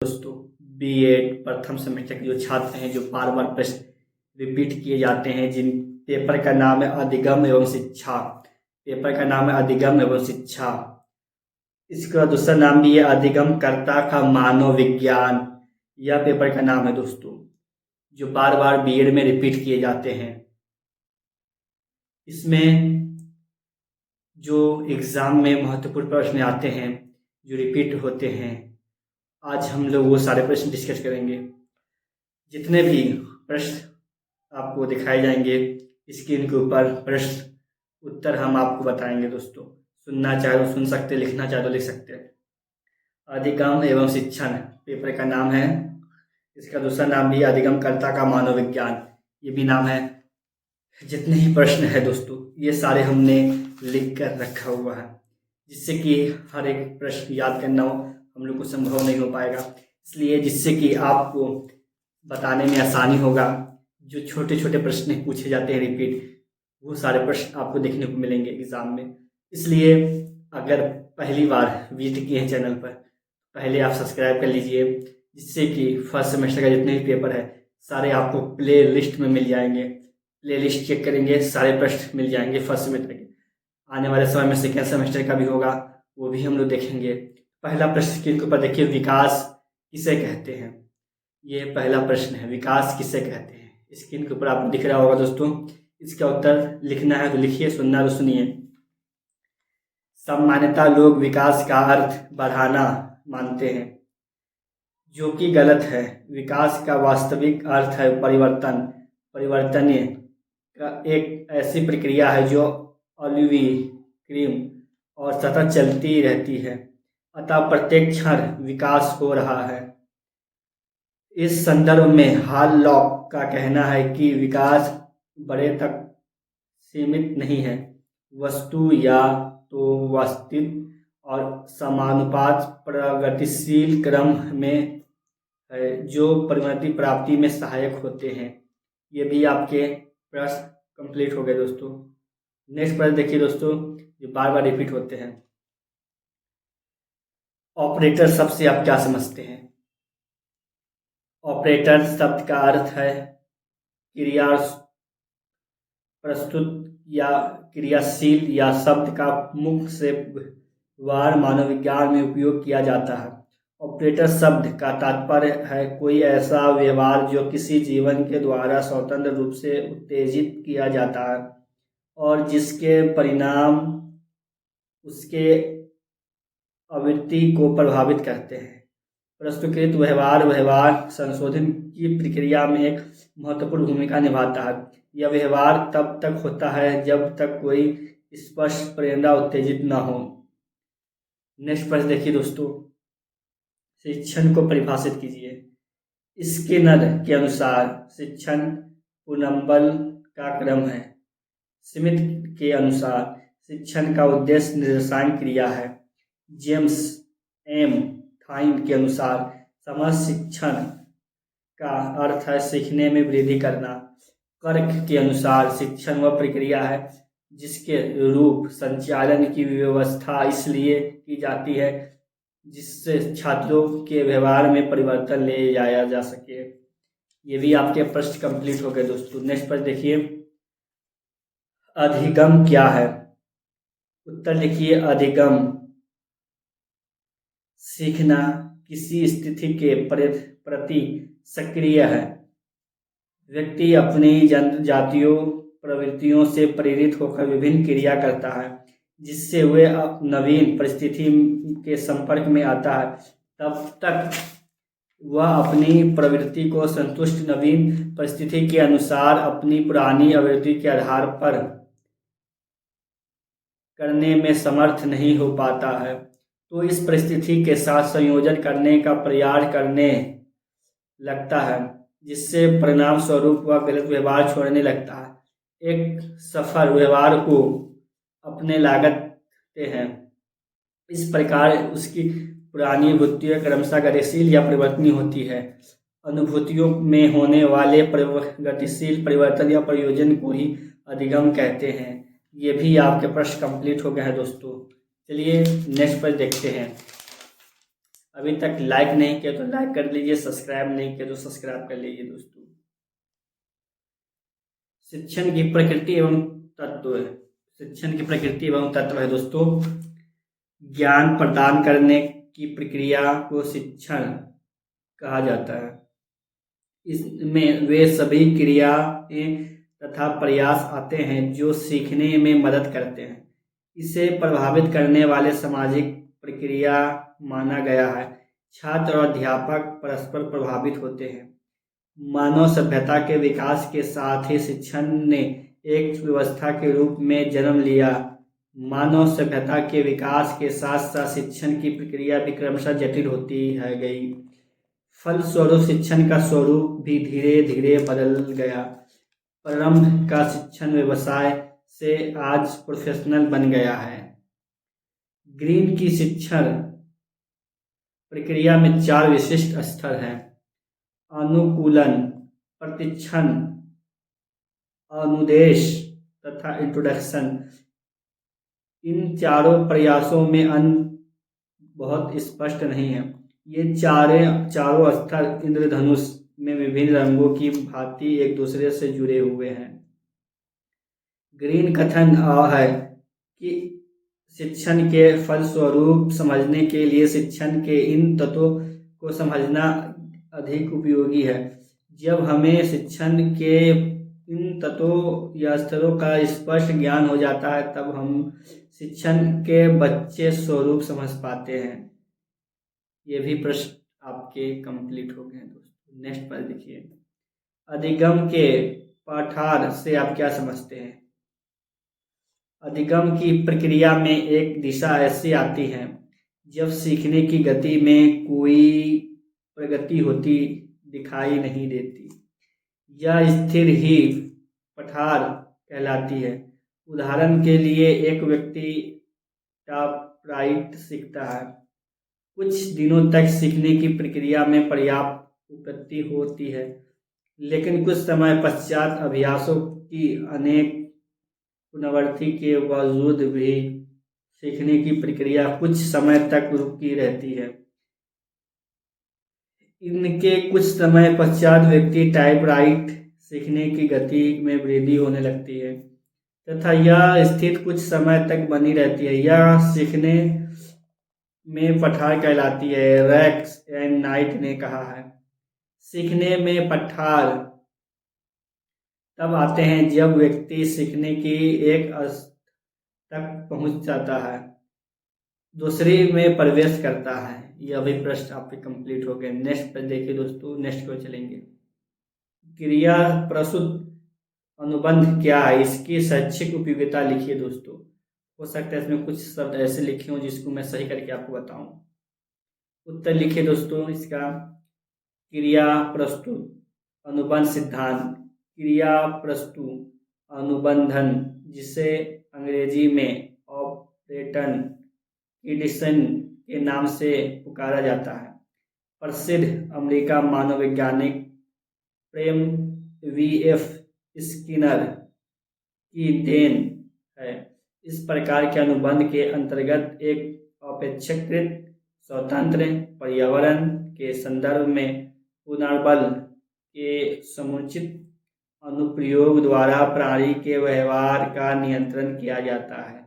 दोस्तों, बीएड प्रथम सेमेस्टर के जो छात्र हैं, जो बार बार प्रश्न रिपीट किए जाते हैं, जिन पेपर का नाम है अधिगम एवं शिक्षा, पेपर का नाम है अधिगम एवं शिक्षा, इसका दूसरा नाम भी है अधिगम कर्ता का मानव विज्ञान। यह पेपर का नाम है दोस्तों, जो बार बार बीएड में रिपीट किए जाते हैं। इसमें जो एग्ज़ाम में महत्वपूर्ण प्रश्न आते हैं, जो रिपीट होते हैं, आज हम लोग वो सारे प्रश्न डिस्कस करेंगे। जितने भी प्रश्न आपको दिखाए जाएंगे स्क्रीन के ऊपर, प्रश्न उत्तर हम आपको बताएंगे दोस्तों। सुनना चाहे तो सुन सकते, लिखना चाहे तो लिख सकते हैं। अधिगम एवं शिक्षण पेपर का नाम है। इसका दूसरा नाम भी अधिगम कर्ता का मानव विज्ञान, ये भी नाम है। जितने ही प्रश्न है दोस्तों, ये सारे हमने लिख कर रखा हुआ है, जिससे कि हर एक प्रश्न याद करना हम लोग को संभव नहीं हो पाएगा। इसलिए जिससे कि आपको बताने में आसानी होगा, जो छोटे छोटे प्रश्न पूछे जाते हैं रिपीट, वो सारे प्रश्न आपको देखने को मिलेंगे एग्ज़ाम में। इसलिए अगर पहली बार विजिट किए हैं चैनल पर, पहले आप सब्सक्राइब कर लीजिए, जिससे कि फर्स्ट सेमेस्टर का जितने भी पेपर है सारे आपको प्ले लिस्ट में मिल जाएंगे। प्ले लिस्ट चेक करेंगे, सारे प्रश्न मिल जाएंगे फर्स्ट सेमेस्टर के। आने वाले समय में सेकेंड सेमेस्टर का भी होगा, वो भी हम लोग देखेंगे। पहला प्रश्न स्क्रीन के ऊपर देखिए, विकास किसे कहते हैं। ये पहला प्रश्न है, विकास किसे कहते हैं। स्क्रीन के ऊपर आपको दिख रहा होगा दोस्तों। इसका उत्तर लिखना है तो लिखिए, सुनना तो सुनिए। सामान्यतः लोग विकास का अर्थ बढ़ाना मानते हैं, जो कि गलत है। विकास का वास्तविक अर्थ है परिवर्तन। परिवर्तनीय का एक ऐसी प्रक्रिया है जो ऑलिवी क्रीम और सतत चलती रहती है, अतः प्रत्येक क्षण विकास हो रहा है। इस संदर्भ में हॉल लॉक का कहना है कि विकास बड़े तक सीमित नहीं है, वस्तु या तो वास्तविक और समानुपात प्रगतिशील क्रम में है, जो परिणति प्राप्ति में सहायक होते हैं। ये भी आपके प्रश्न कंप्लीट हो गए दोस्तों। नेक्स्ट प्रश्न देखिए दोस्तों, जो बार बार रिपीट होते हैं। ऑपरेटर शब्द से आप क्या समझते हैं। ऑपरेटर शब्द का अर्थ है क्रिया प्रस्तुत या क्रियाशील या शब्द का मुख्य से व्यवहार मानव विज्ञान में उपयोग किया जाता है। ऑपरेटर शब्द का तात्पर्य है कोई ऐसा व्यवहार जो किसी जीवन के द्वारा स्वतंत्र रूप से उत्तेजित किया जाता है और जिसके परिणाम उसके आवृत्ति को प्रभावित करते हैं। प्रस्तुतकृत व्यवहार संशोधन की प्रक्रिया में एक महत्वपूर्ण भूमिका निभाता है। यह व्यवहार तब तक होता है जब तक कोई स्पष्ट प्रेरणा उत्तेजित न हो। नेक्स्ट प्रश्न देखिए दोस्तों, शिक्षण को परिभाषित कीजिए। स्किनर के अनुसार शिक्षण पूर्णबल का क्रम है। स्मिथ के अनुसार शिक्षण का उद्देश्य निर्देशांक क्रिया है। जेम्स एम थाइन के अनुसार समझ शिक्षण का अर्थ है सीखने में वृद्धि करना। कर्क के अनुसार शिक्षण वह प्रक्रिया है जिसके रूप संचालन की व्यवस्था इसलिए की जाती है जिससे छात्रों के व्यवहार में परिवर्तन ले जाया जा सके। ये भी आपके प्रश्न कंप्लीट हो गए दोस्तों। नेक्स्ट प्रश्न देखिए, अधिगम क्या है। उत्तर लिखिए, अधिगम सीखना किसी स्थिति के प्रति सक्रिय है। व्यक्ति अपनी जनजातीय प्रवृत्तियों से प्रेरित होकर विभिन्न क्रिया करता है, जिससे वे नवीन परिस्थिति के संपर्क में आता है। तब तक वह अपनी प्रवृत्ति को संतुष्ट नवीन परिस्थिति के अनुसार अपनी पुरानी आवृत्ति के आधार पर करने में समर्थ नहीं हो पाता है, तो इस परिस्थिति के साथ संयोजन करने का प्रयास करने लगता है, जिससे परिणाम स्वरूप वह गलत व्यवहार छोड़ने लगता है। एक सफल व्यवहार को अपने लागते हैं। इस प्रकार उसकी पुरानी अनुभूतियाँ क्रमशः गतिशील या परिवर्तनीय होती है। अनुभूतियों में होने वाले गतिशील परिवर्तन या प्रयोजन को ही अधिगम कहते हैं। ये भी आपके प्रश्न कंप्लीट हो गए हैं दोस्तों। चलिए नेक्स्ट पर देखते हैं। अभी तक लाइक नहीं किया तो लाइक कर लीजिए, सब्सक्राइब नहीं किया तो सब्सक्राइब कर लीजिए दोस्तों। शिक्षण की प्रकृति एवं तत्व। शिक्षण की प्रकृति एवं तत्व है दोस्तों, ज्ञान प्रदान करने की प्रक्रिया को शिक्षण कहा जाता है। इसमें वे सभी क्रियाएं तथा प्रयास आते हैं जो सीखने में मदद करते हैं। इसे प्रभावित करने वाले सामाजिक प्रक्रिया माना गया है। छात्र और अध्यापक परस्पर प्रभावित होते हैं। मानव सभ्यता के विकास के साथ ही शिक्षण ने एक व्यवस्था के रूप में जन्म लिया। मानव सभ्यता के विकास के साथ साथ शिक्षण की प्रक्रिया भी क्रमशः जटिल होती है गई। फलस्वरूप शिक्षण का स्वरूप भी धीरे धीरे बदल गया। प्रारंभ का शिक्षण व्यवसाय से आज प्रोफेशनल बन गया है। ग्रीन की शिक्षण प्रक्रिया में 4 विशिष्ट स्तर हैं: अनुकूलन, प्रशिक्षण, अनुदेश तथा इंट्रोडक्शन। इन चारों प्रयासों में अंत बहुत स्पष्ट नहीं है। ये चारों स्तर इंद्रधनुष में विभिन्न रंगों की भांति एक दूसरे से जुड़े हुए हैं। ग्रीन कथन है कि शिक्षण के फलस्वरूप समझने के लिए शिक्षण के इन तत्वों को समझना अधिक उपयोगी है। जब हमें शिक्षण के इन तत्वों या स्तरों का स्पष्ट ज्ञान हो जाता है तब हम शिक्षण के बच्चे स्वरूप समझ पाते हैं। ये भी प्रश्न आपके कंप्लीट हो गए हैं दोस्तों। नेक्स्ट पर देखिए, अधिगम के पाठार से आप क्या समझते हैं? अधिगम की प्रक्रिया में एक दिशा ऐसी आती है जब सीखने की गति में कोई प्रगति होती दिखाई नहीं देती। यह स्थिर ही पठार कहलाती है। उदाहरण के लिए एक व्यक्ति टाइपराइट सीखता है। कुछ दिनों तक सीखने की प्रक्रिया में पर्याप्त उपलब्धि होती है, लेकिन कुछ समय पश्चात अभ्यासों की अनेक पुनरावृत्ति के बावजूद भी सीखने की प्रक्रिया कुछ समय तक रुकी रहती है। इनके कुछ समय पश्चात व्यक्ति टाइपराइट सीखने की गति में वृद्धि होने लगती है तथा यह स्थिति कुछ समय तक बनी रहती है। यह सीखने में पठार कहलाती है। रैक्स एंड नाइट ने कहा है, सीखने में पठार तब आते हैं जब व्यक्ति सीखने की एक स्तर तक पहुंच जाता है, दूसरी में प्रवेश करता है। यह भी प्रश्न आपके कंप्लीट हो गए। नेक्स्ट पर देखिए दोस्तों, नेक्स्ट को चलेंगे। क्रिया प्रस्तुत अनुबंध क्या है? इसकी शैक्षिक उपयोगिता लिखिए दोस्तों। हो सकता है इसमें कुछ शब्द ऐसे लिखे हों जिसको मैं सही करके आपको बताऊं। उत्तर लिखिए दोस्तों इसका। क्रिया प्रस्तुत अनुबंध सिद्धांत, क्रिया प्रस्तुत अनुबंधन, जिसे अंग्रेजी में ऑपरेटन एडिशन के नाम से पुकारा जाता है, प्रसिद्ध अमेरिका मानववैज्ञानिक प्रेम वी.एफ. स्किनर की देन है। इस प्रकार के अनुबंध के अंतर्गत एक अपेक्षाकृत स्वतंत्र पर्यावरण के संदर्भ में पुनर्बल के समुचित अनुप्रयोग द्वारा प्राणी के व्यवहार का नियंत्रण किया जाता है।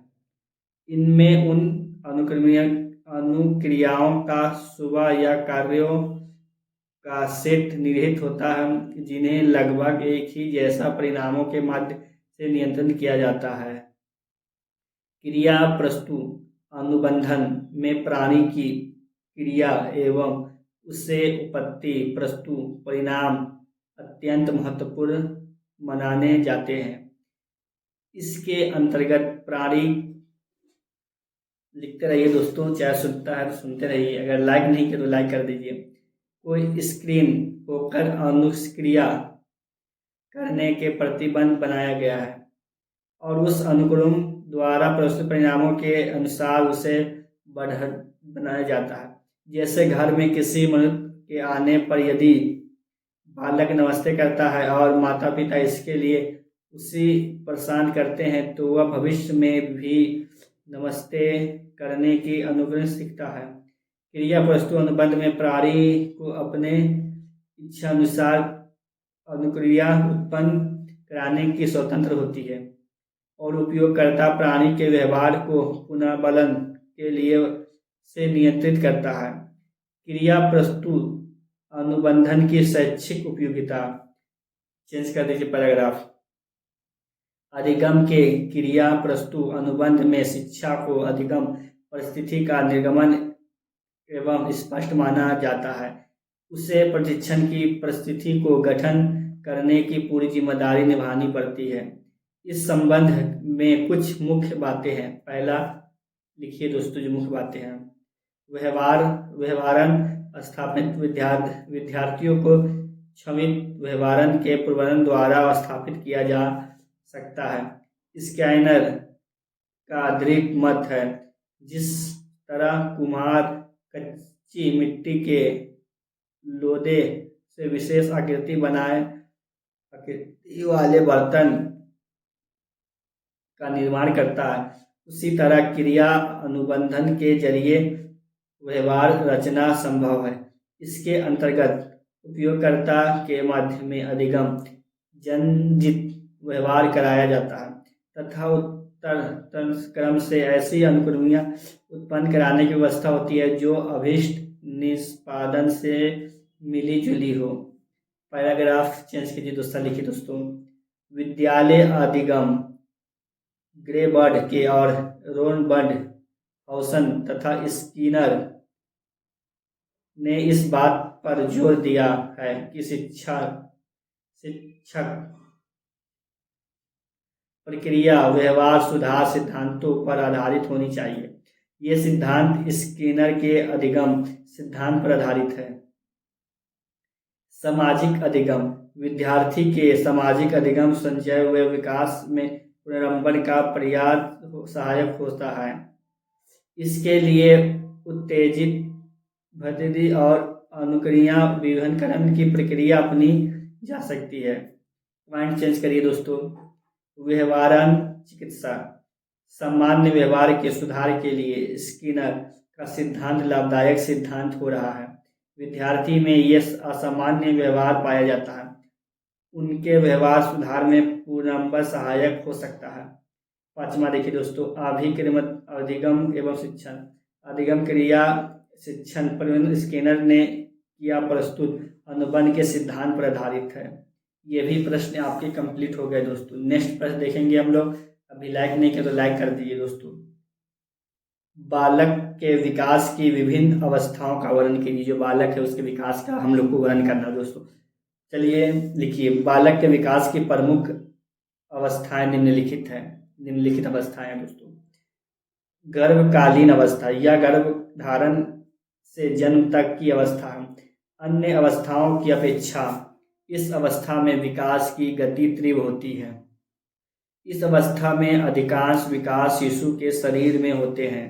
इनमें उन अनुक्रियाओं का सुबह या कार्यों का सेट निहित होता है जिन्हें लगभग एक ही जैसा परिणामों के माध्यम से नियंत्रण किया जाता है। क्रिया प्रस्तुत अनुबंधन में प्राणी की क्रिया एवं उससे उत्पत्ति प्रस्तुत परिणाम अत्यंत महत्वपूर्ण माने जाते हैं। इसके अंतर्गत प्राणी, लिखते रहिए दोस्तों, चाहे सुनता है तो सुनते रहिए, अगर लाइक नहीं किया तो लाइक कर दीजिए। कोई स्क्रीन होकर अनुक्रिया करने के प्रतिबंध बनाया गया है और उस अनुक्रम द्वारा प्रस्तुत परिणामों के अनुसार उसे बनाया जाता है। जैसे घर में किसी मनुष्य के आने पर यदि बालक नमस्ते करता है और माता पिता इसके लिए उसी परेशान करते हैं तो वह भविष्य में भी नमस्ते करने की अनुक्रम सीखता है। क्रिया प्रस्तुत अनुबंध में प्राणी को अपने इच्छा अनुसार अनुक्रिया उत्पन्न कराने की स्वतंत्र होती है और उपयोगकर्ता प्राणी के व्यवहार को पुनर्बलन के लिए से नियंत्रित करता है। क्रिया प्रस्तुत अनुबंधन की शैक्षिक उपयोगिता, चेंज कर दीजिए पैराग्राफ। अधिगम के क्रिया प्रस्तुत अनुबंध में शिक्षा को अधिगम परिस्थिति का निर्गमन एवं स्पष्ट माना जाता है। उसे प्रशिक्षण की परिस्थिति को गठन करने की पूरी जिम्मेदारी निभानी पड़ती है। इस संबंध में कुछ मुख्य बातें हैं। पहला लिखिए दोस्तों जो मुख्य बातें हैं। व्यवहारन स्थापित विद्यार्थियों को क्षमित व्यवहारन के प्रवर्तन द्वारा स्थापित किया जा सकता है। स्काइनर का दृढ़ मत है, जिस तरह कुम्हार कच्ची मिट्टी के लोदे से विशेष आकृति वाले बर्तन का निर्माण करता है, उसी तरह क्रिया अनुबंधन के जरिए व्यवहार रचना संभव है। इसके अंतर्गत उपयोगकर्ता के माध्यम में अधिगम जनजित व्यवहार कराया जाता है तथा उत्तर क्रम से ऐसी अनुक्रमियां उत्पन्न कराने की व्यवस्था होती है जो अभीष्ट निष्पादन से मिली जुली हो। पैराग्राफ चेंज कीजिए दोस्तों, लिखिए दोस्तों। विद्यालय अधिगम ग्रेबर्ड के और रोनबर्ड हौसन तथा स्किनर ने इस बात पर जोर दिया है कि शिक्षक प्रक्रिया व्यवहार सुधार सिद्धांतों पर आधारित होनी चाहिए। ये सिद्धांत स्किनर के अधिगम सिद्धांत पर आधारित है। सामाजिक अधिगम विद्यार्थी के सामाजिक अधिगम संचय व विकास में पुनरावृत्ति का प्रयास सहायक होता है। इसके लिए उत्तेजित भतीजी और अनुक्रिया विभेदीकरण की प्रक्रिया अपनी जा सकती है। पॉइंट चेंज करिए दोस्तों। व्यवहारन चिकित्सा सामान्य व्यवहार के सुधार के लिए स्किनर का सिद्धांत लाभदायक सिद्धांत हो रहा है। विद्यार्थी में ये असामान्य व्यवहार पाया जाता है, उनके व्यवहार सुधार में पूर्णतः सहायक हो सकता है। पांचवा देखिए दोस्तों, अभिक्रमित अधिगम एवं शिक्षण। अधिगम क्रिया शिक्षण पर स्किनर ने किया प्रस्तुत अनुबंध के सिद्धांत पर आधारित है। ये भी प्रश्न आपके कंप्लीट हो गए दोस्तों। नेक्स्ट प्रश्न देखेंगे हम लोग। अभी लाइक नहीं किया तो लाइक कर दीजिए दोस्तों। बालक के विकास की विभिन्न अवस्थाओं का वर्णन कीजिए। जो बालक है उसके विकास का हम लोग को वर्णन करना है दोस्तों। चलिए लिखिए। बालक के विकास की प्रमुख अवस्थाएं निम्नलिखित अवस्थाएं हैं दोस्तों। गर्भकालीन अवस्था या गर्भधारण से जन्म तक की अवस्था है। अन्य अवस्थाओं की अपेक्षा इस अवस्था में विकास की गति तीव्र होती है। इस अवस्था में अधिकांश विकास शिशु के शरीर में होते हैं।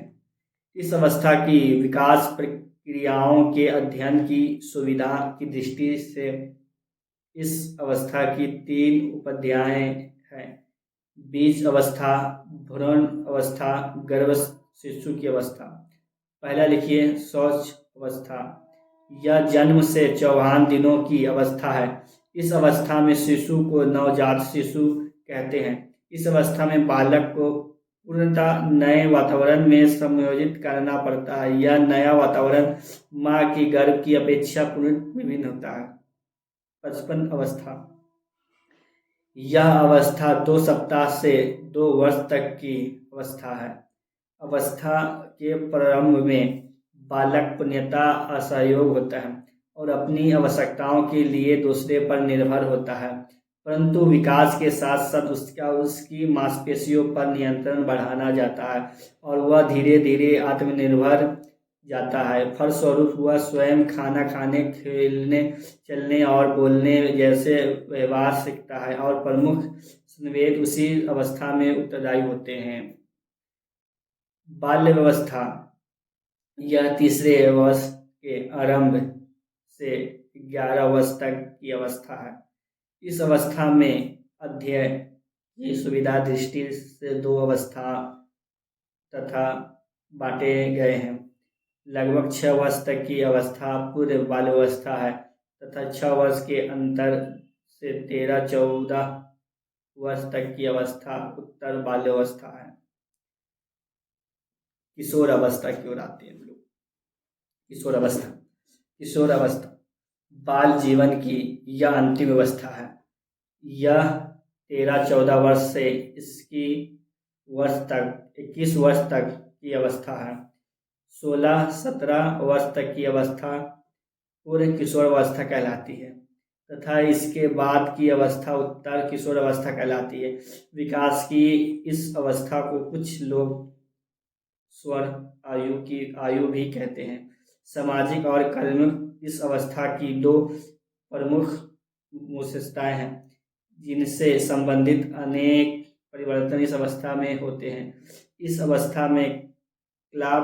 इस अवस्था की विकास प्रक्रियाओं के अध्ययन की सुविधा की दृष्टि से इस अवस्था की 3 उपाध्याय हैं। बीज अवस्था, भ्रूण अवस्था, गर्भ शिशु की अवस्था। पहला लिखिए शौच अवस्था। यह जन्म से 54 दिनों की अवस्था है। इस अवस्था में शिशु को नवजात शिशु कहते हैं। इस अवस्था में बालक को पूर्णतः नए वातावरण में समायोजित करना पड़ता है। यह नया वातावरण माँ की गर्भ की अपेक्षा पूर्ण विभिन्न होता है। 55 अवस्था। यह अवस्था 2 सप्ताह से 2 वर्ष तक की अवस्था है। अवस्था के प्रारंभ में बालक पूर्णतः असहयोग होता है और अपनी आवश्यकताओं के लिए दूसरे पर निर्भर होता है, परंतु विकास के साथ साथ उसकी मांसपेशियों पर नियंत्रण बढ़ाना जाता है और वह धीरे धीरे आत्मनिर्भर जाता है। फलस्वरूप वह स्वयं खाना खाने, खेलने, चलने और बोलने जैसे व्यवहार सीखता है और प्रमुख संवेद उसी अवस्था में उत्तरदायी होते हैं। बाल्य अवस्था। यह तीसरे वर्ष के आरंभ से 11 वर्ष तक की अवस्था है। इस अवस्था में अध्ययन की सुविधा दृष्टि से 2 अवस्था तथा बांटे गए हैं। लगभग 6 वर्ष तक की अवस्था पूर्व बाल्यावस्था है तथा 6 वर्ष के अंतर से 13-14 वर्ष तक की अवस्था उत्तर बाल्यावस्था है। किशोर अवस्था की ओर आते हैं हम लोग। किशोर अवस्था बाल जीवन की यह अंतिम अवस्था है। यह 13-14 वर्ष से 21 वर्ष तक की अवस्था है। 16-17 वर्ष तक की अवस्था पूर्व किशोर अवस्था कहलाती है तथा इसके बाद की अवस्था उत्तर किशोर अवस्था कहलाती है। विकास की इस अवस्था को कुछ लोग स्वर्ण आयु भी कहते हैं। सामाजिक और कार्मिक इस अवस्था की दो प्रमुख विशेषताएं हैं जिनसे संबंधित अनेक परिवर्तन इस अवस्था में होते हैं। इस अवस्था में क्लाब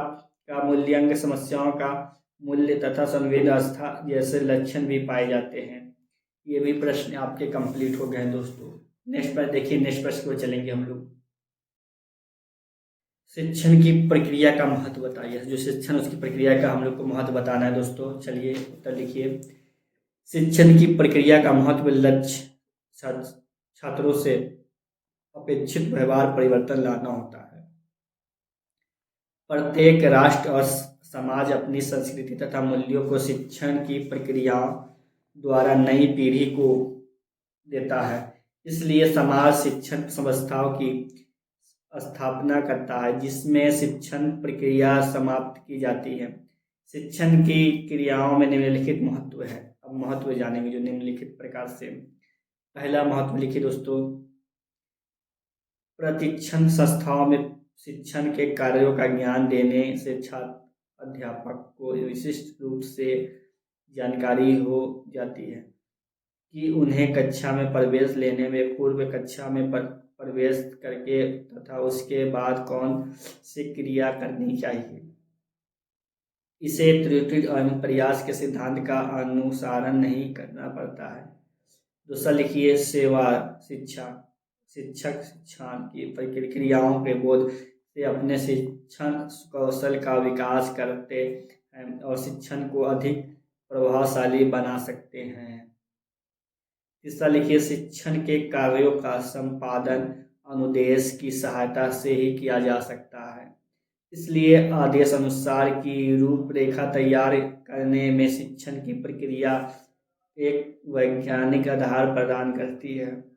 का मूल्यांकन, समस्याओं का मूल्य तथा संवेदनावस्था जैसे लक्षण भी पाए जाते हैं। ये भी प्रश्न आपके कंप्लीट हो गए हैं दोस्तों। नेक्स्ट पर देखिए, नेक्स्ट प्रश्न को चलेंगे हम लोग। शिक्षण की प्रक्रिया का महत्व बताइए। जो शिक्षण उसकी प्रक्रिया का हम लोग को महत्व बताना है दोस्तों। चलिए उत्तर लिखिए। शिक्षण की प्रक्रिया का महत्व लक्ष्य छात्रों से अपेक्षित व्यवहार परिवर्तन लाना होता है। प्रत्येक राष्ट्र और समाज अपनी संस्कृति तथा मूल्यों को शिक्षण की प्रक्रियाओं द्वारा नई पीढ़ी को देता है। इसलिए समाज शिक्षण संस्थाओं की स्थापना करता है जिसमें शिक्षण प्रक्रिया समाप्त की जाती है। शिक्षण की क्रियाओं में निम्नलिखित महत्व है। अब महत्व जानेंगे जो निम्नलिखित प्रकार से। पहला महत्व लिखिए दोस्तों। प्रशिक्षण संस्थाओं में शिक्षण के कार्यों का ज्ञान देने से छात्र अध्यापक को विशिष्ट रूप से जानकारी हो जाती है कि उन्हें कक्षा में प्रवेश लेने में पूर्व कक्षा में प्रवेश करके तथा उसके बाद कौन सी क्रिया करनी चाहिए। इसे त्रुटि एवं प्रयास के सिद्धांत का अनुसरण नहीं करना पड़ता है। दूसरा लिखिए सेवा शिक्षा। शिक्षक शिक्षण की प्रक्रियाओं के बोध से अपने शिक्षण कौशल का विकास करते हैं और शिक्षण को अधिक प्रभावशाली बना सकते हैं। तीसरा लिखिए शिक्षण के कार्यों का संपादन अनुदेश की सहायता से ही किया जा सकता है। इसलिए आदेश अनुसार की रूपरेखा तैयार करने में शिक्षण की प्रक्रिया एक वैज्ञानिक आधार प्रदान करती है।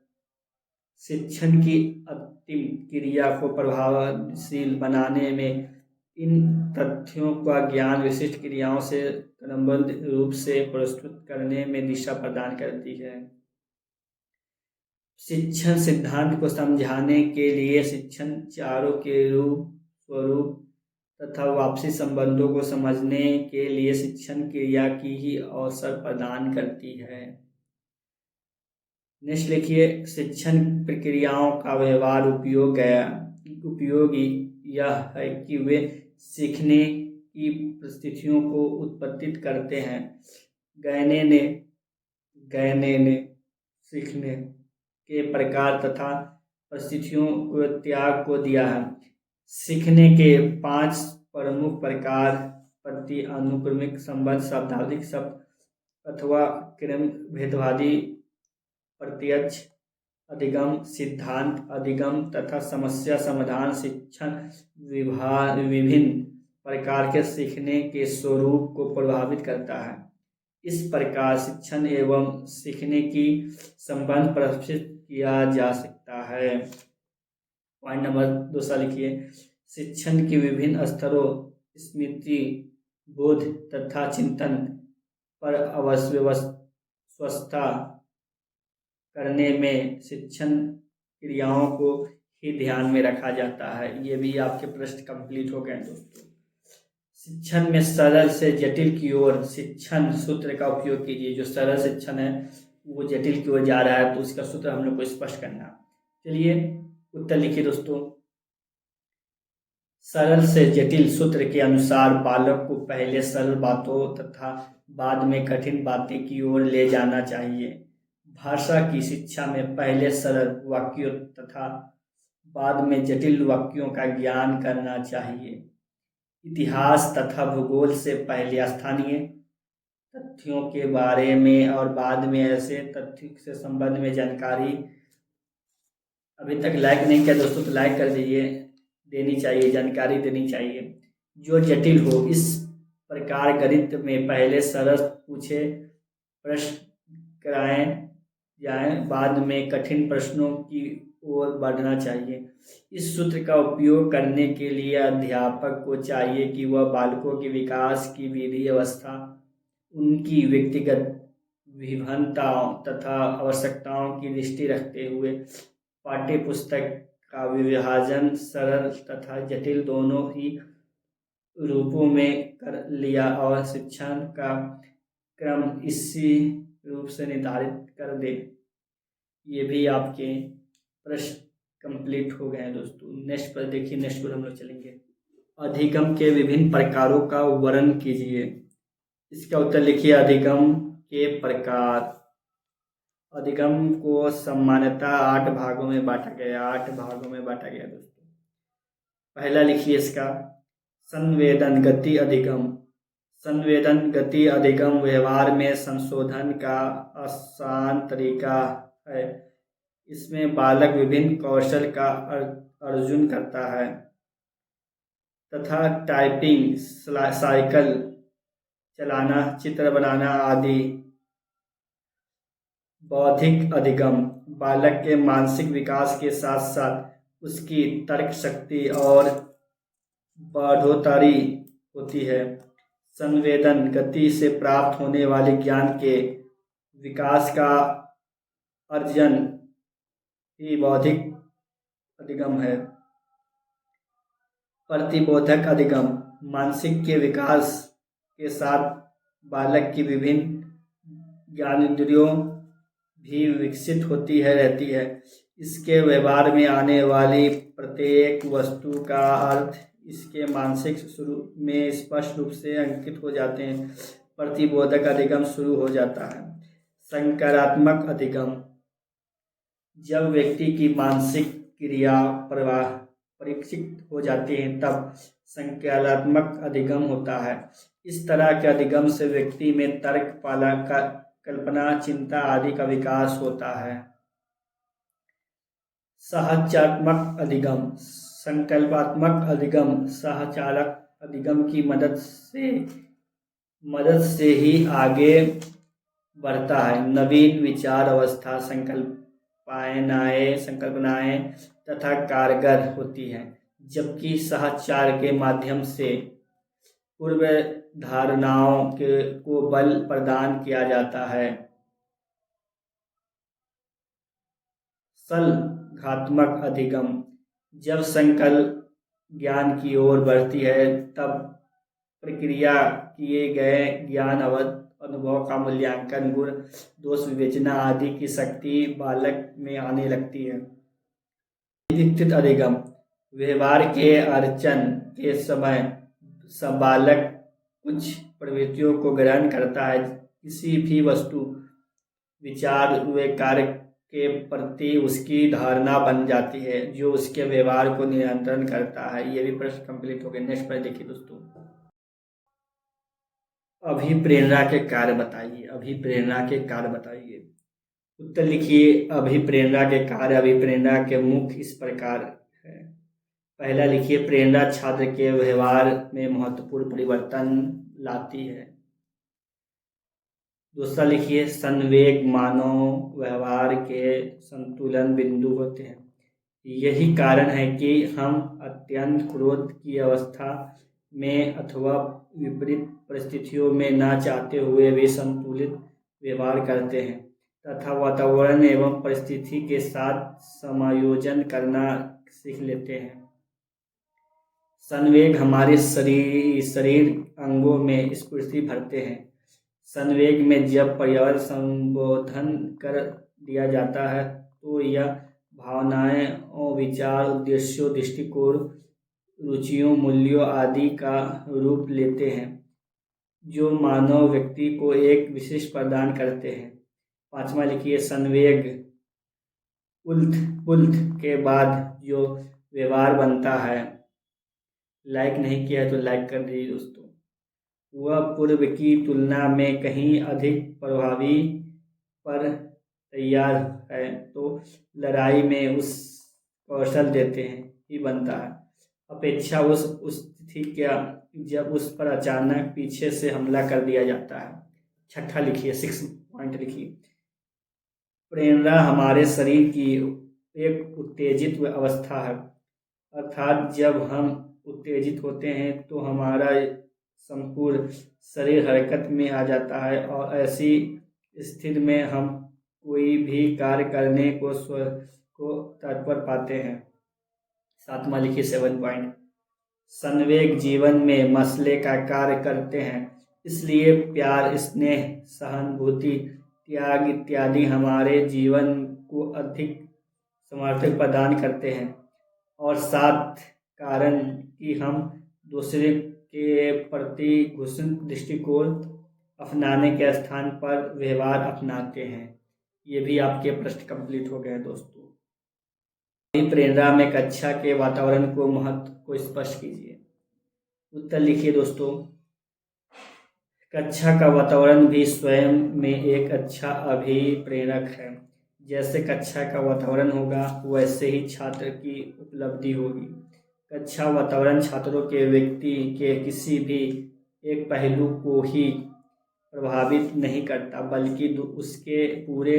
शिक्षण की अंतिम क्रिया को प्रभावशील बनाने में इन तथ्यों का ज्ञान विशिष्ट क्रियाओं से क्रमबद्ध रूप से प्रस्तुत करने में दिशा प्रदान करती है। शिक्षण सिद्धांत को समझाने के लिए शिक्षण चारों के स्वरूप तथा वापसी संबंधों को समझने के लिए शिक्षण क्रिया की ही अवसर प्रदान करती है। नेक्स्ट लिखिए शिक्षण प्रक्रियाओं का व्यवहार उपयोग यह है कि वे सीखने की परिस्थितियों को उत्पादित करते हैं। गहने ने सीखने के प्रकार तथा परिस्थितियों को त्याग को दिया है। सीखने के 5 प्रमुख प्रकार प्रति अनुक्रमिक संबंध, शब्दावली शब्द अथवा क्रम भेदवादी, प्रत्यक्ष अधिगम, सिद्धांत अधिगम तथा समस्या समाधान शिक्षण विभिन्न प्रकार के सीखने के स्वरूप को प्रभावित करता है। इस प्रकार शिक्षण एवं सीखने की संबंध प्रदर्शित किया जा सकता है। पॉइंट नंबर 2 लिखिए शिक्षण के विभिन्न स्तरों स्मृति, बोध तथा चिंतन पर व्यवस्था करने में शिक्षण क्रियाओं को ही ध्यान में रखा जाता है। ये भी आपके प्रश्न कंप्लीट हो गए दोस्तों। शिक्षण में सरल से जटिल की ओर शिक्षण सूत्र का उपयोग कीजिए। जो सरल शिक्षण है वो जटिल की ओर जा रहा है तो उसका सूत्र हम लोग को स्पष्ट करना। चलिए उत्तर लिखिए दोस्तों। सरल से जटिल सूत्र के अनुसार बालक को पहले सरल बातों तथा बाद में कठिन बातें की ओर ले जाना चाहिए। भाषा की शिक्षा में पहले सरल वाक्यों तथा बाद में जटिल वाक्यों का ज्ञान करना चाहिए। इतिहास तथा भूगोल से पहले स्थानीय तथ्यों के बारे में और बाद में ऐसे तथ्यों से संबंध में जानकारी। अभी तक लाइक नहीं किया दोस्तों तो लाइक कर दीजिए, देनी चाहिए, जानकारी देनी चाहिए। जो जटिल हो, इस प्रकार गणित में पहले सरल पूछे प्रश्न कराए जाएं, बाद में कठिन प्रश्नों की ओर बढ़ना चाहिए। इस सूत्र का उपयोग करने के लिए अध्यापक को चाहिए कि वह बालकों के विकास की विधि अवस्था, उनकी व्यक्तिगत विभिन्नताओं तथा आवश्यकताओं की दृष्टि रखते हुए पाठ्य पुस्तक का विभाजन सरल तथा जटिल दोनों ही रूपों में कर लिया और शिक्षण का क्रम इसी रूप से निर्धारित कर दे। ये भी आपके प्रश्न कंप्लीट हो गए हैं दोस्तों। नेक्स्ट पर देखिए, नेक्स्ट पर हम लोग चलेंगे। अधिगम के विभिन्न प्रकारों का वर्णन कीजिए। इसका उत्तर लिखिए, अधिगम के प्रकार। अधिगम को सामान्यतः 8 भागों में बांटा गया दोस्तों। पहला लिखिए इसका, संवेदन गति अधिगम। संवेदन गति अधिगम व्यवहार में संशोधन का आसान तरीका है। इसमें बालक विभिन्न कौशल का अर्जन करता है तथा टाइपिंग, साइकिल चलाना, चित्र बनाना आदि। बौद्धिक अधिगम बालक के मानसिक विकास के साथ साथ उसकी तर्क शक्ति और बढ़ोतरी होती है। संवेदन गति से प्राप्त होने वाले ज्ञान के विकास का अर्जन ही बौद्धिक अधिगम है। प्रतिबोधक अधिगम मानसिक के विकास के साथ बालक की विभिन्न ज्ञानेंद्रियों भी विकसित होती रहती है। इसके व्यवहार में आने वाली प्रत्येक वस्तु का अर्थ इसके मानसिक स्वरूप में स्पष्ट रूप से अंकित हो जाते हैं। प्रतिबोधक अधिगम शुरू हो जाता है। संज्ञानात्मक अधिगम जब व्यक्ति की मानसिक क्रिया परीक्षित हो जाती है तब संज्ञानात्मक अधिगम होता है। इस तरह के अधिगम से व्यक्ति में तर्क, कल्पना, चिंता आदि का विकास होता है। साहचर्यात्मक अधिगम संकल्पात्मक अधिगम साहचर्यात्मक अधिगम की मदद से ही आगे बढ़ता है। नवीन विचार अवस्था संकल्पनाएं तथा कारगर होती हैं, जबकि साहचर्य के माध्यम से पूर्व धारणाओं को बल प्रदान किया जाता है। संघात्मक अधिगम जब संकल्प ज्ञान की ओर बढ़ती है तब प्रक्रिया किए गए ज्ञान अनुभव का मूल्यांकन, गुण दोष विवेचना आदि की शक्ति बालक में आने लगती है। विकसित अधिगम व्यवहार के अर्चन के समय बालक कुछ प्रवृत्तियों को ग्रहण करता है। किसी भी वस्तु, विचार व कार्य के प्रति उसकी धारणा बन जाती है जो उसके व्यवहार को नियंत्रण करता है। ये भी प्रश्न कंप्लीट हो गए। नेक्स्ट पर देखिए दोस्तों, अभिप्रेरणा के कार्य बताइए। अभिप्रेरणा के कार्य बताइए। उत्तर लिखिए, अभिप्रेरणा के कार्य। अभिप्रेरणा के मुख्य इस प्रकार है। पहला लिखिए, प्रेरणा छात्र के व्यवहार में महत्वपूर्ण परिवर्तन लाती है। दूसरा लिखिए, संवेग मानव व्यवहार के संतुलन बिंदु होते हैं। यही कारण है कि हम अत्यंत क्रोध की अवस्था में अथवा विपरीत परिस्थितियों में न चाहते हुए भी संतुलित व्यवहार करते हैं तथा वातावरण एवं परिस्थिति के साथ समायोजन करना सीख लेते हैं। संवेग हमारे शरीर अंगों में स्फूर्ति भरते हैं। संवेग में जब पर्यावरण संबोधन कर दिया जाता है तो यह भावनाएं और विचार, उद्देश्यों, दृष्टिकोण, रुचियों, मूल्यों आदि का रूप लेते हैं जो मानव व्यक्ति को एक विशिष्ट प्रदान करते हैं। पांचवा लिखिए, संवेग उल्थ के बाद जो व्यवहार बनता है लाइक नहीं किया है तो लाइक कर दीजिए दोस्तों। वह पूर्व की तुलना में कहीं अधिक प्रभावी पर तैयार है तो लड़ाई में उस कौशल देते हैं ही बनता है, अपेक्षा उस स्थिति क्या जब उस पर अचानक पीछे से हमला कर दिया जाता है। छठा लिखिए, 6 पॉइंट लिखिए। प्रेरणा हमारे शरीर की एक उत्तेजित अवस्था है, अर्थात जब हम उत्तेजित होते हैं तो हमारा संपूर्ण शरीर हरकत में आ जाता है और ऐसी स्थिति में हम कोई भी कार्य करने को तत्पर पाते हैं। सातवां लिखिए, 7 पॉइंट। संवेग जीवन में मसले का कार्य करते हैं, इसलिए प्यार, स्नेह, सहानुभूति, त्याग इत्यादि हमारे जीवन को अधिक समर्थक प्रदान करते हैं और साथ कारण कि हम दूसरे के प्रति घुसुक दृष्टिकोण अपनाने के स्थान पर व्यवहार अपनाते हैं। ये भी आपके प्रश्न कंप्लीट हो गए दोस्तों। प्रेरणा में कक्षा के वातावरण को महत्व को स्पष्ट कीजिए। उत्तर लिखिए दोस्तों। कक्षा का वातावरण भी स्वयं में एक अच्छा अभिप्रेरक है। जैसे कक्षा का वातावरण होगा वैसे ही छात्र की उपलब्धि होगी। कक्षा वातावरण छात्रों के व्यक्ति के किसी भी एक पहलू को ही प्रभावित नहीं करता बल्कि उसके पूरे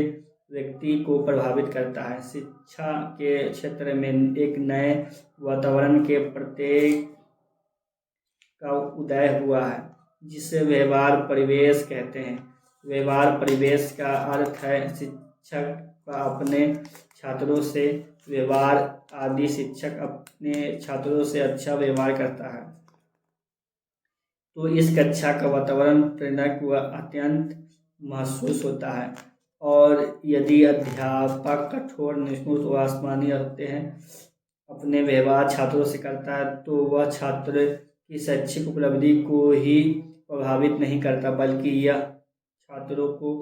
व्यक्ति को प्रभावित करता है। शिक्षा के क्षेत्र में एक नए वातावरण के प्रत्येक का उदय हुआ है जिसे व्यवहार परिवेश कहते हैं। व्यवहार परिवेश का अर्थ है शिक्षक का अपने छात्रों से व्यवहार आदि शिक्षक अपने छात्रों से अच्छा व्यवहार करता है तो इस कक्षा का वातावरण प्रेरक व अत्यंत महसूस होता है। और यदि अध्यापक कठोर, निष्ठुर व आसमानी होते हैं अपने व्यवहार छात्रों से करता है तो वह छात्र की शैक्षिक उपलब्धि को ही प्रभावित नहीं करता बल्कि यह छात्रों को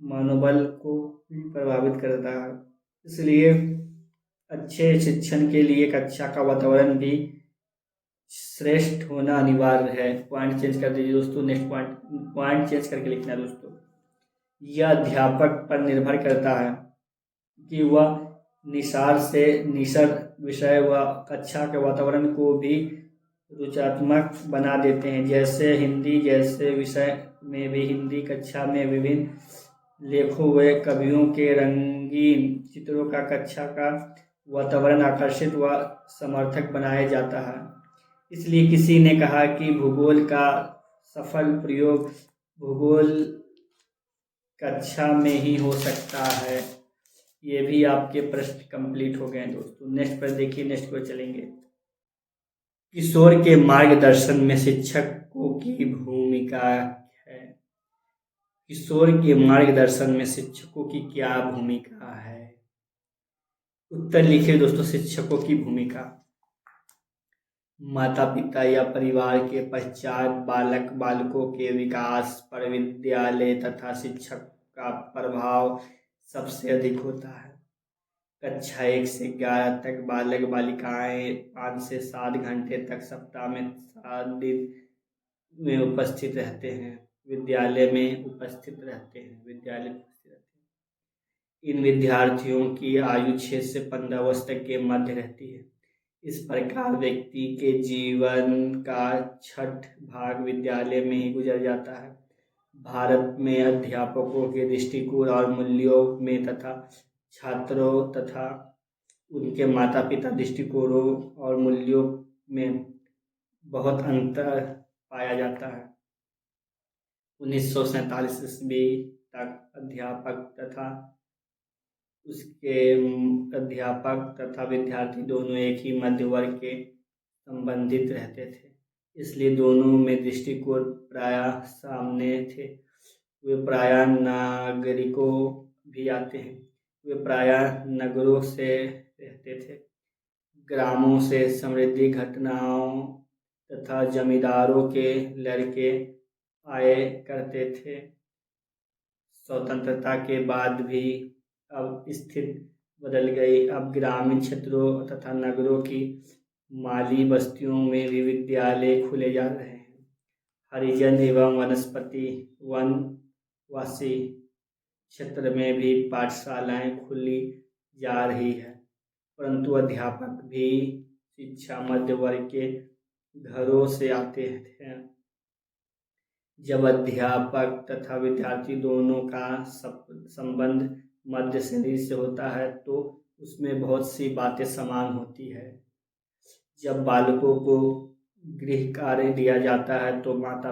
मनोबल को भी प्रभावित करता है। इसलिए अच्छे शिक्षण के लिए कक्षा का वातावरण भी श्रेष्ठ होना अनिवार्य है। पॉइंट चेंज कर दीजिए दोस्तों। नेक्स्ट पॉइंट चेंज करके लिखना है दोस्तों। यह अध्यापक पर निर्भर करता है कि वह निसार से निसर विषय व कक्षा के वातावरण को भी रुचात्मक बना देते हैं। जैसे हिंदी जैसे विषय में भी हिंदी कक्षा में विभिन्न लेखों व कवियों के रंगीन चित्रों का कक्षा का वातावरण आकर्षित व समर्थक बनाया जाता है। इसलिए किसी ने कहा कि भूगोल का सफल प्रयोग भूगोल कक्षा में ही हो सकता है। ये भी आपके प्रश्न कंप्लीट हो गए दोस्तों। नेक्स्ट पर देखिए, नेक्स्ट पर चलेंगे। किशोर के मार्गदर्शन में शिक्षकों की भूमिका है। किशोर के मार्गदर्शन में शिक्षकों की क्या भूमिका है? उत्तर लिखिए दोस्तों। शिक्षकों की भूमिका माता पिता या परिवार के पश्चात बालकों के विकास पर विद्यालय तथा शिक्षक का प्रभाव सबसे अधिक होता है। कक्षा 1 से 11 तक बालक बालिकाएं 5 से 7 घंटे तक सप्ताह में 7 दिन में उपस्थित रहते हैं। विद्यालय में उपस्थित रहते हैं। इन विद्यार्थियों की आयु 6 से 15 वर्ष तक के मध्य रहती है। इस प्रकार व्यक्ति के जीवन का 6 भाग विद्यालय में ही गुजर जाता है। भारत में अध्यापकों के दृष्टिकोण और मूल्यों में तथा छात्रों तथा उनके माता पिता दृष्टिकोणों और मूल्यों में बहुत अंतर पाया जाता है। 1947 ईस्वी तक अध्यापक तथा विद्यार्थी दोनों एक ही मध्य वर्ग के संबंधित रहते थे, इसलिए दोनों में दृष्टिकोण प्रायः सामने थे। वे प्रायः नागरिकों भी आते हैं। वे प्रायः नगरों से रहते थे। ग्रामों से समृद्धि घटनाओं तथा जमींदारों के लड़के आए करते थे। स्वतंत्रता के बाद भी अब स्थिति बदल गई। अब ग्रामीण क्षेत्रों तथा नगरों की माली बस्तियों में भी विद्यालय खुले जा रहे हैं। हरिजन एवं वनस्पति वनवासी क्षेत्र में भी पाठशालाएं खुली जा रही है, परंतु अध्यापक भी शिक्षा मध्य वर्ग के घरों से आते हैं। जब अध्यापक तथा विद्यार्थी दोनों का संबंध मध्य श्रेणी से होता है तो उसमें बहुत सी बातें समान होती है। जब बालकों को गृह कार्य दिया जाता है तो माता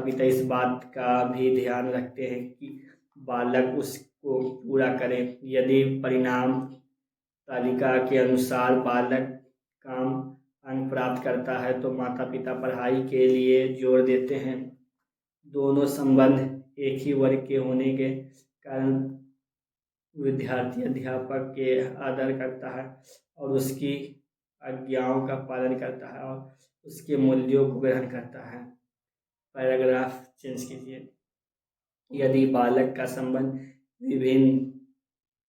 पिता इस बात का भी ध्यान रखते हैं कि बालक उसको पूरा करे। यदि परिणाम तालिका के अनुसार बालक काम अंक प्राप्त करता है तो माता पिता पढ़ाई के लिए जोर देते हैं। दोनों संबंध एक ही वर्ग के होने के कारण विद्यार्थी अध्यापक के आदर करता है और उसकी आज्ञाओं का पालन करता है और उसके मूल्यों को ग्रहण करता है। पैराग्राफ चेंज कीजिए। यदि बालक का संबंध विभिन्न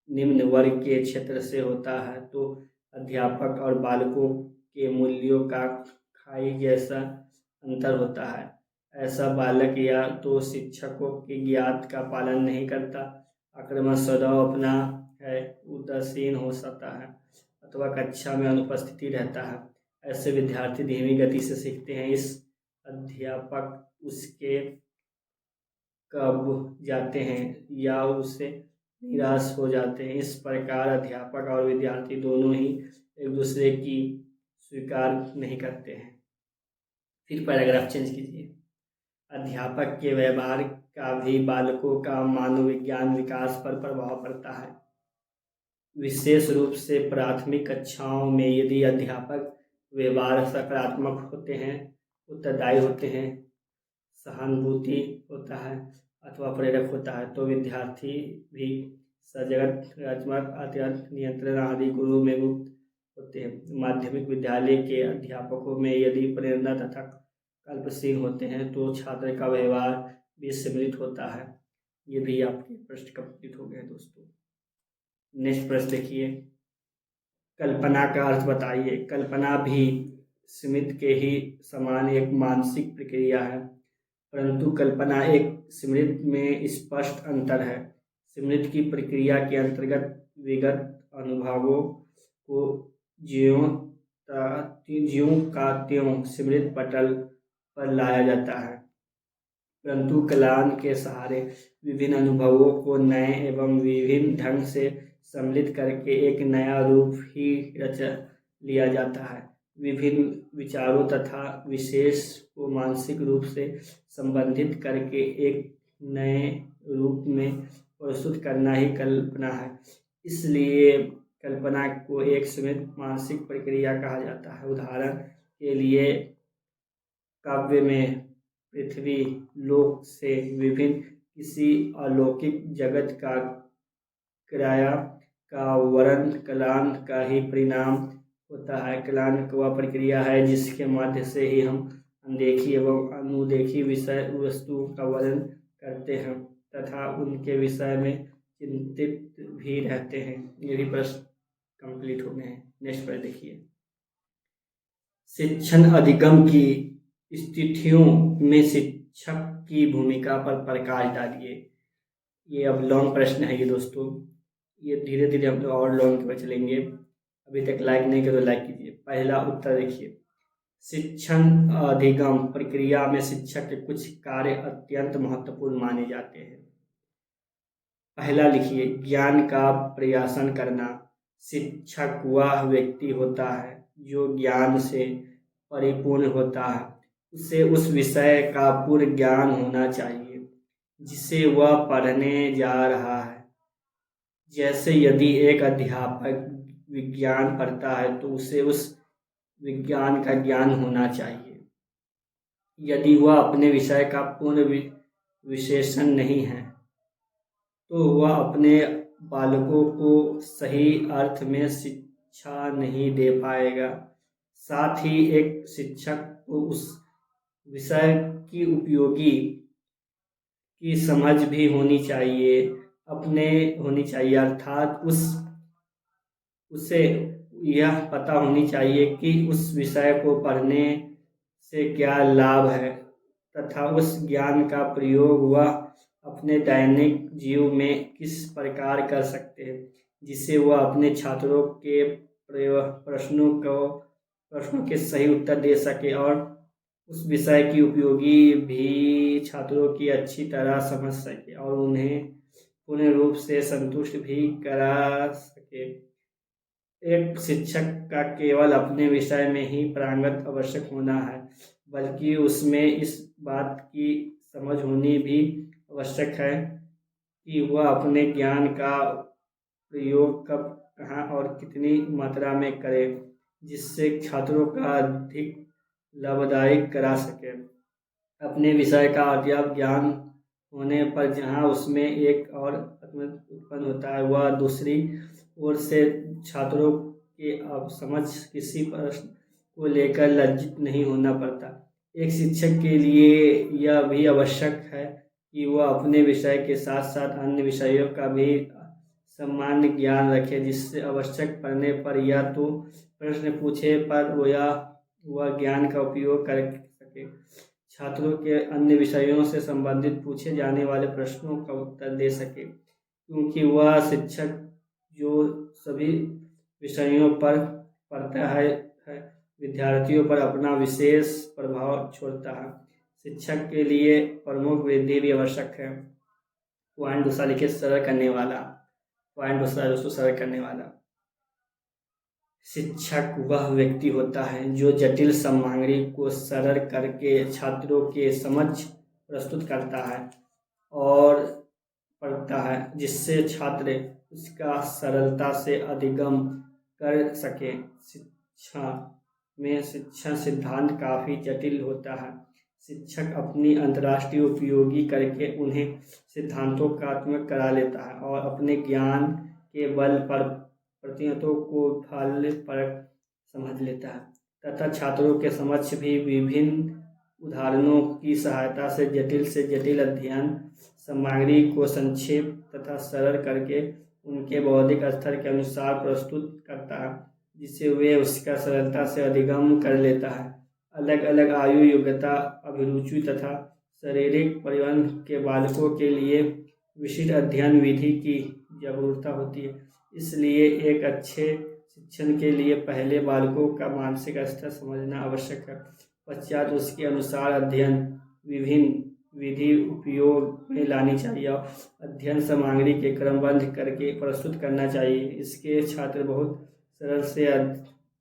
निम्न वर्ग के क्षेत्र से होता है तो अध्यापक और बालकों के मूल्यों का खाई जैसा अंतर होता है। ऐसा बालक या तो शिक्षकों के ज्ञात का पालन नहीं करता, आक्रामक स्वभाव अपना है, उदासीन हो सकता है अथवा कक्षा में अनुपस्थिति रहता है। ऐसे विद्यार्थी धीमी गति से सीखते हैं। इस अध्यापक उसके कब जाते हैं या उससे निराश हो जाते हैं। इस प्रकार अध्यापक और विद्यार्थी दोनों ही एक दूसरे की स्वीकार नहीं करते हैं। फिर पैराग्राफ चेंज कीजिए। अध्यापक के व्यवहार का भी बालकों का मनोविज्ञान विकास पर प्रभाव पड़ता है। विशेष रूप से प्राथमिक कक्षाओं में यदि अध्यापक व्यवहार सकारात्मक होते हैं, उत्तरदायी होते हैं, सहानुभूति होता है अथवा प्रेरक होता है तो विद्यार्थी भी सजगत, रचनात्मक, अत्यंत नियंत्रण आदि गुणों में मुक्त होते हैं। माध्यमिक विद्यालय के अध्यापकों में यदि प्रेरणा तथा कल्पशील होते हैं तो छात्र का व्यवहार भी सम्मिलित होता है। ये भी आपके प्रश्न कंप्लीट हो गए दोस्तों। नेक्स्ट प्रश्न देखिए। कल्पना का अर्थ बताइए। कल्पना भी स्मृति के ही समान एक मानसिक प्रक्रिया है, परंतु कल्पना एक स्मृति में स्पष्ट अंतर है। स्मृति की प्रक्रिया के अंतर्गत विगत अनुभवों को ज्यों का त्यों स्मृति पटल पर लाया जाता है, परंतु कलाम के सहारे विभिन्न अनुभवों को नए एवं विभिन्न ढंग से सम्मिलित करके एक नया रूप ही रच लिया जाता है। विभिन्न विचारों तथा विशेष को मानसिक रूप से संबंधित करके एक नए रूप में प्रस्तुत करना ही कल्पना है। इसलिए कल्पना को एक स्मृति मानसिक प्रक्रिया कहा जाता है। उदाहरण के लिए काव्य में पृथ्वी लोक से विभिन्न किसी अलौकिक जगत का क्रिया का वर्णन कलाम का ही परिणाम होता है। कलाम वह प्रक्रिया है जिसके माध्यम से ही हम अनदेखी एवं अनुदेखी विषय वस्तु का वर्णन करते हैं तथा उनके विषय में चिंतित भी रहते हैं। ये भी प्रश्न कंप्लीट हो गए हैं। नेक्स्ट पर देखिए। शिक्षण अधिगम की स्थितियों में शिक्षक की भूमिका पर प्रकाश डालिए। ये अब लॉन्ग प्रश्न है ये दोस्तों। ये धीरे धीरे हम लोग और लॉन्ग पर चलेंगे। अभी तक लाइक नहीं किया तो लाइक कीजिए। पहला उत्तर देखिए। शिक्षण अधिगम प्रक्रिया में शिक्षक के कुछ कार्य अत्यंत महत्वपूर्ण माने जाते हैं। पहला लिखिए, ज्ञान का प्रयासन करना। शिक्षक वह व्यक्ति होता है जो ज्ञान से परिपूर्ण होता है। उसे उस विषय का पूर्ण ज्ञान होना चाहिए जिसे वह पढ़ने जा रहा है। जैसे यदि एक अध्यापक विज्ञान पढ़ता है तो उसे उस विज्ञान का ज्ञान होना चाहिए। यदि वह अपने विषय का पूर्ण विशेषण नहीं है तो वह अपने बालकों को सही अर्थ में शिक्षा नहीं दे पाएगा। साथ ही एक शिक्षक को उस विषय की उपयोगी की समझ भी होनी चाहिए अर्थात उसे यह पता होनी चाहिए कि उस विषय को पढ़ने से क्या लाभ है तथा उस ज्ञान का प्रयोग वह अपने दैनिक जीवन में किस प्रकार कर सकते हैं, जिससे वह अपने छात्रों के प्रश्नों के सही उत्तर दे सके और उस विषय की उपयोगी भी छात्रों की अच्छी तरह समझ सके और उन्हें पूर्ण रूप से संतुष्ट भी करा सके। एक शिक्षक का केवल अपने विषय में ही पारंगत आवश्यक होना है, बल्कि उसमें इस बात की समझ होनी भी आवश्यक है कि वह अपने ज्ञान का प्रयोग कब, कहाँ और कितनी मात्रा में करे, जिससे छात्रों का अधिक लाभदायी करा सके। अपने विषय का अत्यंत ज्ञान होने पर जहाँ उसमें एक और उत्पन्न होता है, वह दूसरी ओर से छात्रों के अब समझ किसी प्रश्न को लेकर लज्जित नहीं होना पड़ता। एक शिक्षक के लिए यह भी आवश्यक है कि वह अपने विषय के साथ साथ अन्य विषयों का भी सामान्य ज्ञान रखे, जिससे आवश्यक पड़ने पर या तो प्रश्न पूछे पर वह ज्ञान का उपयोग कर सके, छात्रों के अन्य विषयों से संबंधित पूछे जाने वाले प्रश्नों का उत्तर दे सके, क्योंकि वह शिक्षक जो सभी विषयों पर पढ़ता है विद्यार्थियों पर अपना विशेष प्रभाव छोड़ता है। शिक्षक के लिए प्रमुख वृद्धि भी आवश्यक है। पॉइंट दूसरा लिखिए, सरल करने वाला। पॉइंट दूसरा दोस्तों, सरल करने वाला। शिक्षक वह व्यक्ति होता है जो जटिल सामग्री को सरल करके छात्रों के समक्ष प्रस्तुत करता है और पढ़ता है, जिससे छात्र उसका सरलता से अधिगम कर सके। शिक्षा में शिक्षण सिद्धांत काफ़ी जटिल होता है। शिक्षक अपनी अंतर्दृष्टि उपयोगी करके उन्हें सिद्धांतों का आत्मक करा लेता है और अपने ज्ञान के बल पर प्रतिहतों को फल परख समझ लेता है तथा छात्रों के समक्ष भी विभिन्न उदाहरणों की सहायता से जटिल अध्ययन सामग्री को संक्षेप तथा सरल करके उनके बौद्धिक स्तर के अनुसार प्रस्तुत करता है, जिससे वे उसका सरलता से अधिगम कर लेता है। अलग अलग आयु, योग्यता, अभिरुचि तथा शारीरिक परिवहन के बालकों के लिए विशिष्ट अध्ययन विधि की जरूरत होती है। इसलिए एक अच्छे शिक्षण के लिए पहले बालकों का मानसिक स्तर समझना आवश्यक है, पश्चात उसके अनुसार अध्ययन विभिन्न विधि उपयोग में लानी चाहिए और अध्ययन सामग्री के क्रमबद्ध करके प्रस्तुत करना चाहिए। इसके छात्र बहुत सरल से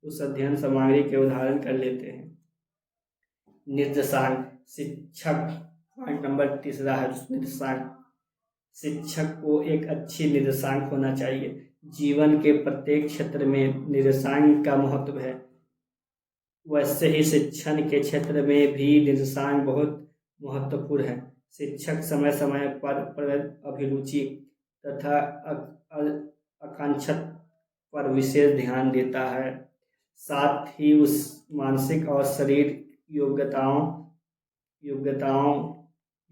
उस अध्ययन सामग्री के उदाहरण कर लेते हैं। निर्देशांक शिक्षक, पॉइंट नंबर तीसरा है निर्देशांक। शिक्षक को एक अच्छी निर्देशांक होना चाहिए। जीवन के प्रत्येक क्षेत्र में निर्देशांक का महत्व है, वैसे ही शिक्षण के क्षेत्र में भी निर्देशांक बहुत महत्वपूर्ण है। शिक्षक समय समय पर अभिरुचि तथा आकांक्षा पर विशेष ध्यान देता है, साथ ही उस मानसिक और शारीरिक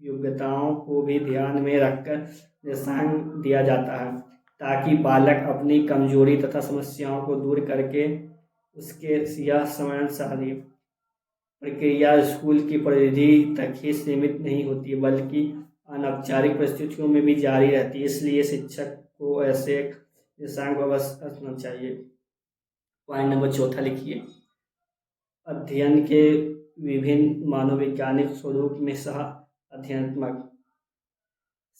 योग्यताओं को भी ध्यान में रखकर निर्देशांक दिया जाता है, ताकि बालक अपनी कमजोरी तथा समस्याओं को दूर करके उसके यह समयानुसारी प्रक्रिया स्कूल की परिधि तक ही सीमित नहीं होती, बल्कि अनौपचारिक परिस्थितियों में भी जारी रहती है। इसलिए शिक्षक को ऐसे निर्देशांक अवश्य रखना चाहिए। पॉइंट नंबर चौथा लिखिए, अध्ययन के विभिन्न मनोवैज्ञानिक स्वरूप में सह अध्ययनात्मक।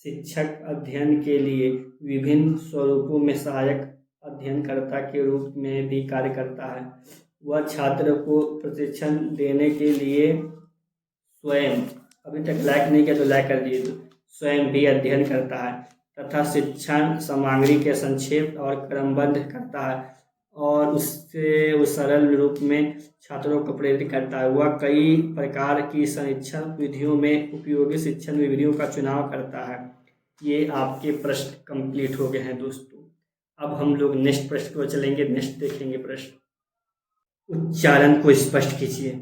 शिक्षक अध्ययन के लिए विभिन्न स्वरूपों में सहायक अध्ययनकर्ता के रूप में भी कार्य करता है। वह छात्र को प्रशिक्षण देने के लिए स्वयं, अभी तक लाइक नहीं किया तो लाइक कर दीजिए, स्वयं भी अध्ययन करता है तथा शिक्षण सामग्री के संक्षेप और क्रमबद्ध करता है और उससे उस सरल रूप में छात्रों को प्रेरित करता है। वह कई प्रकार की शिक्षण विधियों में उपयोगी शिक्षण विधियों का चुनाव करता है। ये आपके प्रश्न कंप्लीट हो गए हैं दोस्तों। अब हम लोग नेक्स्ट प्रश्न को चलेंगे। नेक्स्ट देखेंगे प्रश्न, उच्चारण को स्पष्ट कीजिए।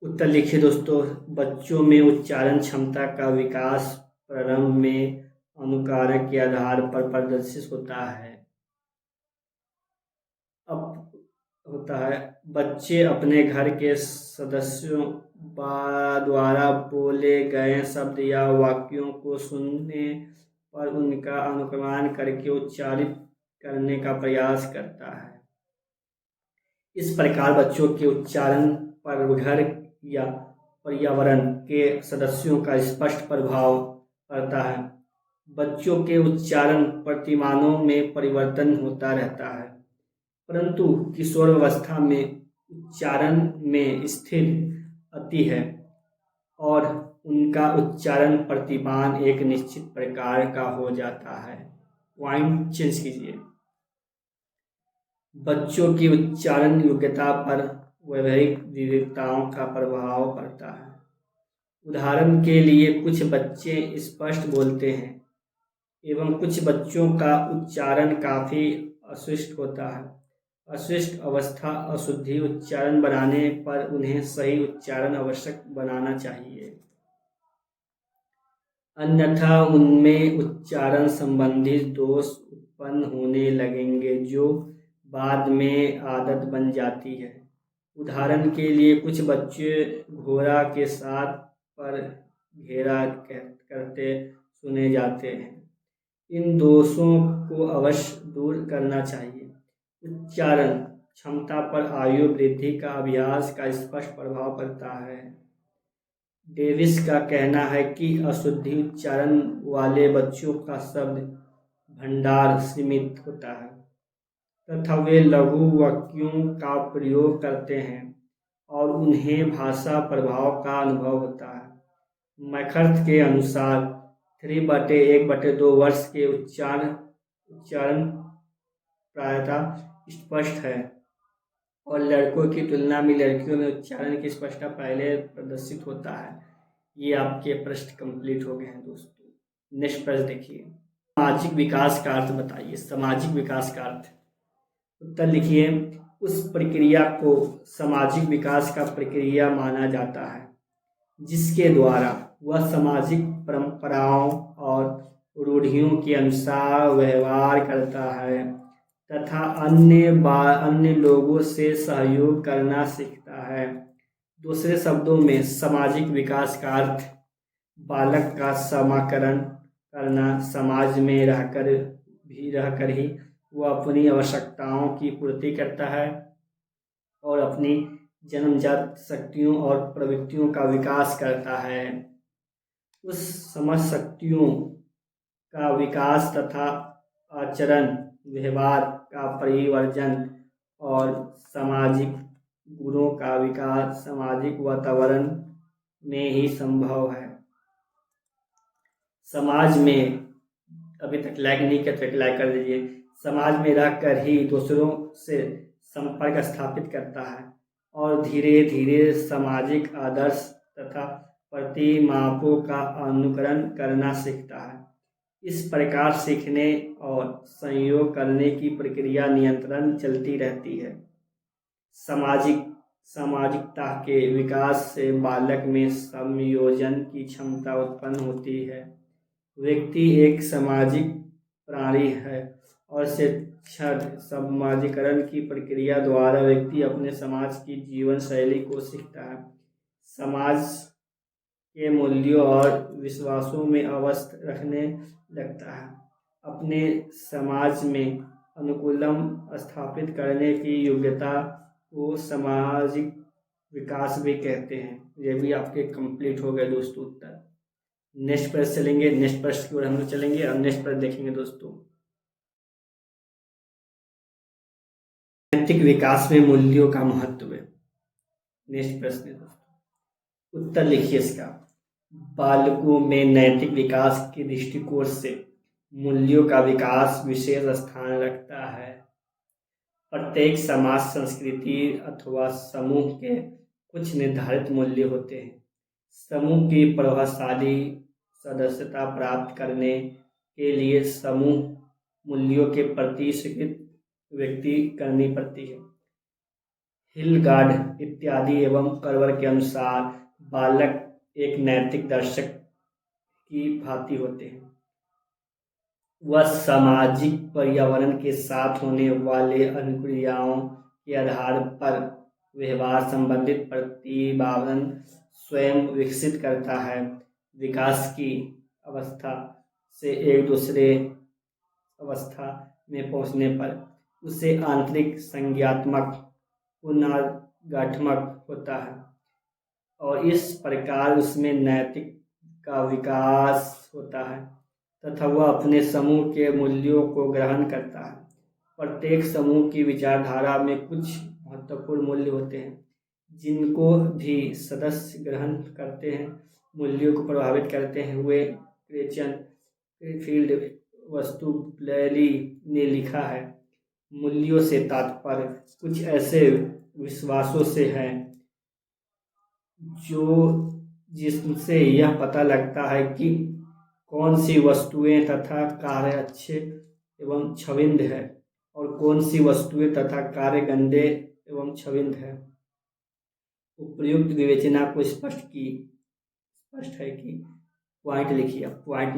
उत्तर लिखिए दोस्तों, बच्चों में उच्चारण क्षमता का विकास प्रारंभ में अनुकारक के आधार पर प्रदर्शित होता है। होता है। बच्चे अपने घर के सदस्यों द्वारा बोले गए शब्द या वाक्यों को सुनने पर उनका अनुकरण करके उच्चारित करने का प्रयास करता है। इस प्रकार बच्चों के उच्चारण पर घर या पर्यावरण के सदस्यों का स्पष्ट प्रभाव पड़ता है। बच्चों के उच्चारण प्रतिमानों में परिवर्तन होता रहता है, परंतु किशोरावस्था में उच्चारण में स्थिर आती है और उनका उच्चारण प्रतिमान एक निश्चित प्रकार का हो जाता है। पॉइंट चेंज कीजिए। बच्चों की उच्चारण योग्यता पर वैवाहिक विविधताओं का प्रभाव पड़ता है। उदाहरण के लिए कुछ बच्चे स्पष्ट बोलते हैं एवं कुछ बच्चों का उच्चारण काफ़ी अस्पष्ट होता है। अस्पष्ट अवस्था अशुद्धि उच्चारण बनाने पर उन्हें सही उच्चारण आवश्यक बनाना चाहिए, अन्यथा उनमें उच्चारण संबंधी दोष उत्पन्न होने लगेंगे जो बाद में आदत बन जाती है। उदाहरण के लिए कुछ बच्चे घोड़ा के साथ पर घेरा करते सुने जाते हैं। इन दोषों को अवश्य दूर करना चाहिए। उच्चारण क्षमता पर आयु वृद्धि का अभ्यास का स्पष्ट प्रभाव पड़ता है। डेविस का कहना है कि अशुद्धि उच्चारण वाले बच्चों का शब्द भंडार सीमित होता है तथा वे लघु वाक्यों का प्रयोग करते हैं और उन्हें भाषा प्रभाव का अनुभव होता है। मैकर्थ के अनुसार 3/1/2 वर्ष के उच्चारण प्रायतः स्पष्ट है और लड़कों की तुलना में लड़कियों में उच्चारण की स्पष्टता पहले प्रदर्शित होता है। ये आपके प्रश्न कंप्लीट हो गए हैं दोस्तों। नेक्स्ट प्रश्न देखिए, सामाजिक विकास का अर्थ बताइए। सामाजिक विकास का अर्थ, उत्तर लिखिए। उस प्रक्रिया को सामाजिक विकास का प्रक्रिया माना जाता है जिसके द्वारा वह सामाजिक परंपराओं और रूढ़ियों के अनुसार व्यवहार करता है तथा अन्य लोगों से सहयोग करना सीखता है। दूसरे शब्दों में सामाजिक विकास का अर्थ बालक का समाकरण करना, समाज में रहकर ही वह अपनी आवश्यकताओं की पूर्ति करता है और अपनी जन्मजात शक्तियों और प्रवृत्तियों का विकास करता है। उस समझ शक्तियों का विकास तथा आचरण व्यवहार का परिवर्जन और सामाजिक गुणों का विकास सामाजिक वातावरण में ही संभव है। समाज में, अभी तक लाइक नहीं किया तो एक लाइक कर दीजिए। समाज में रहकर ही दूसरों से संपर्क स्थापित करता है और धीरे धीरे सामाजिक आदर्श तथा प्रतिमापों का अनुकरण करना सीखता है। इस प्रकार सीखने और संयोग करने की प्रक्रिया निरंतर चलती रहती है। सामाजिकता के विकास से बालक में संयोजन की क्षमता उत्पन्न होती है। व्यक्ति एक सामाजिक प्राणी है और शिक्षण समाजीकरण की प्रक्रिया द्वारा व्यक्ति अपने समाज की जीवन शैली को सीखता है, समाज के मूल्यों और विश्वासों में अवस्थ रखने लगता है, अपने समाज में अनुकूलम स्थापित करने की योग्यता को सामाजिक विकास भी कहते हैं। ये भी आपके कंप्लीट हो गए दोस्तों उत्तर। नेक्स्ट प्रश्न चलेंगे, नेक्स्ट प्रश्न की ओर हम लोग चलेंगे और नेक्स्ट प्रश्न देखेंगे दोस्तों। नैतिक विकास में मूल्यों का महत्व है। नेक्स्ट प्रश्न है दोस्तों, उत्तर लिखिए इसका। बालकों में नैतिक विकास के दृष्टिकोण से मूल्यों का विकास विशेष स्थान रखता है। प्रत्येक समाज, संस्कृति अथवा समूह के कुछ निर्धारित मूल्य होते हैं। समूह की प्रभावशाली सदस्यता प्राप्त करने के लिए समूह मूल्यों के प्रति स्वीकृत व्यक्ति करनी पड़ती है। हिलगार्ड इत्यादि एवं करवर के अनुसार बालक एक नैतिक दर्शक की भांति होते हैं। वह सामाजिक पर्यावरण के साथ होने वाले अनुक्रियाओं के आधार पर व्यवहार संबंधित प्रतिभावन स्वयं विकसित करता है। विकास की अवस्था से एक दूसरे अवस्था में पहुंचने पर उसे आंतरिक संज्ञात्मक पुनर्गठनात्मक होता है और इस प्रकार उसमें नैतिक का विकास होता है तथा वह अपने समूह के मूल्यों को ग्रहण करता है। प्रत्येक समूह की विचारधारा में कुछ महत्वपूर्ण मूल्य होते हैं जिनको भी सदस्य ग्रहण करते हैं। मूल्यों को प्रभावित करते हुए क्रिश्चियन फील्ड वस्तुबैली ने लिखा है, मूल्यों से तात्पर्य कुछ ऐसे विश्वासों से है जिनसे यह पता लगता है कि कौन सी वस्तुएं तथा कार्य अच्छे एवं छविंद है और कौन सी वस्तुएं तथा कार्य गंदे एवं छविंद है। उपयुक्त विवेचना को स्पष्ट है कि पॉइंट लिखिए। पॉइंट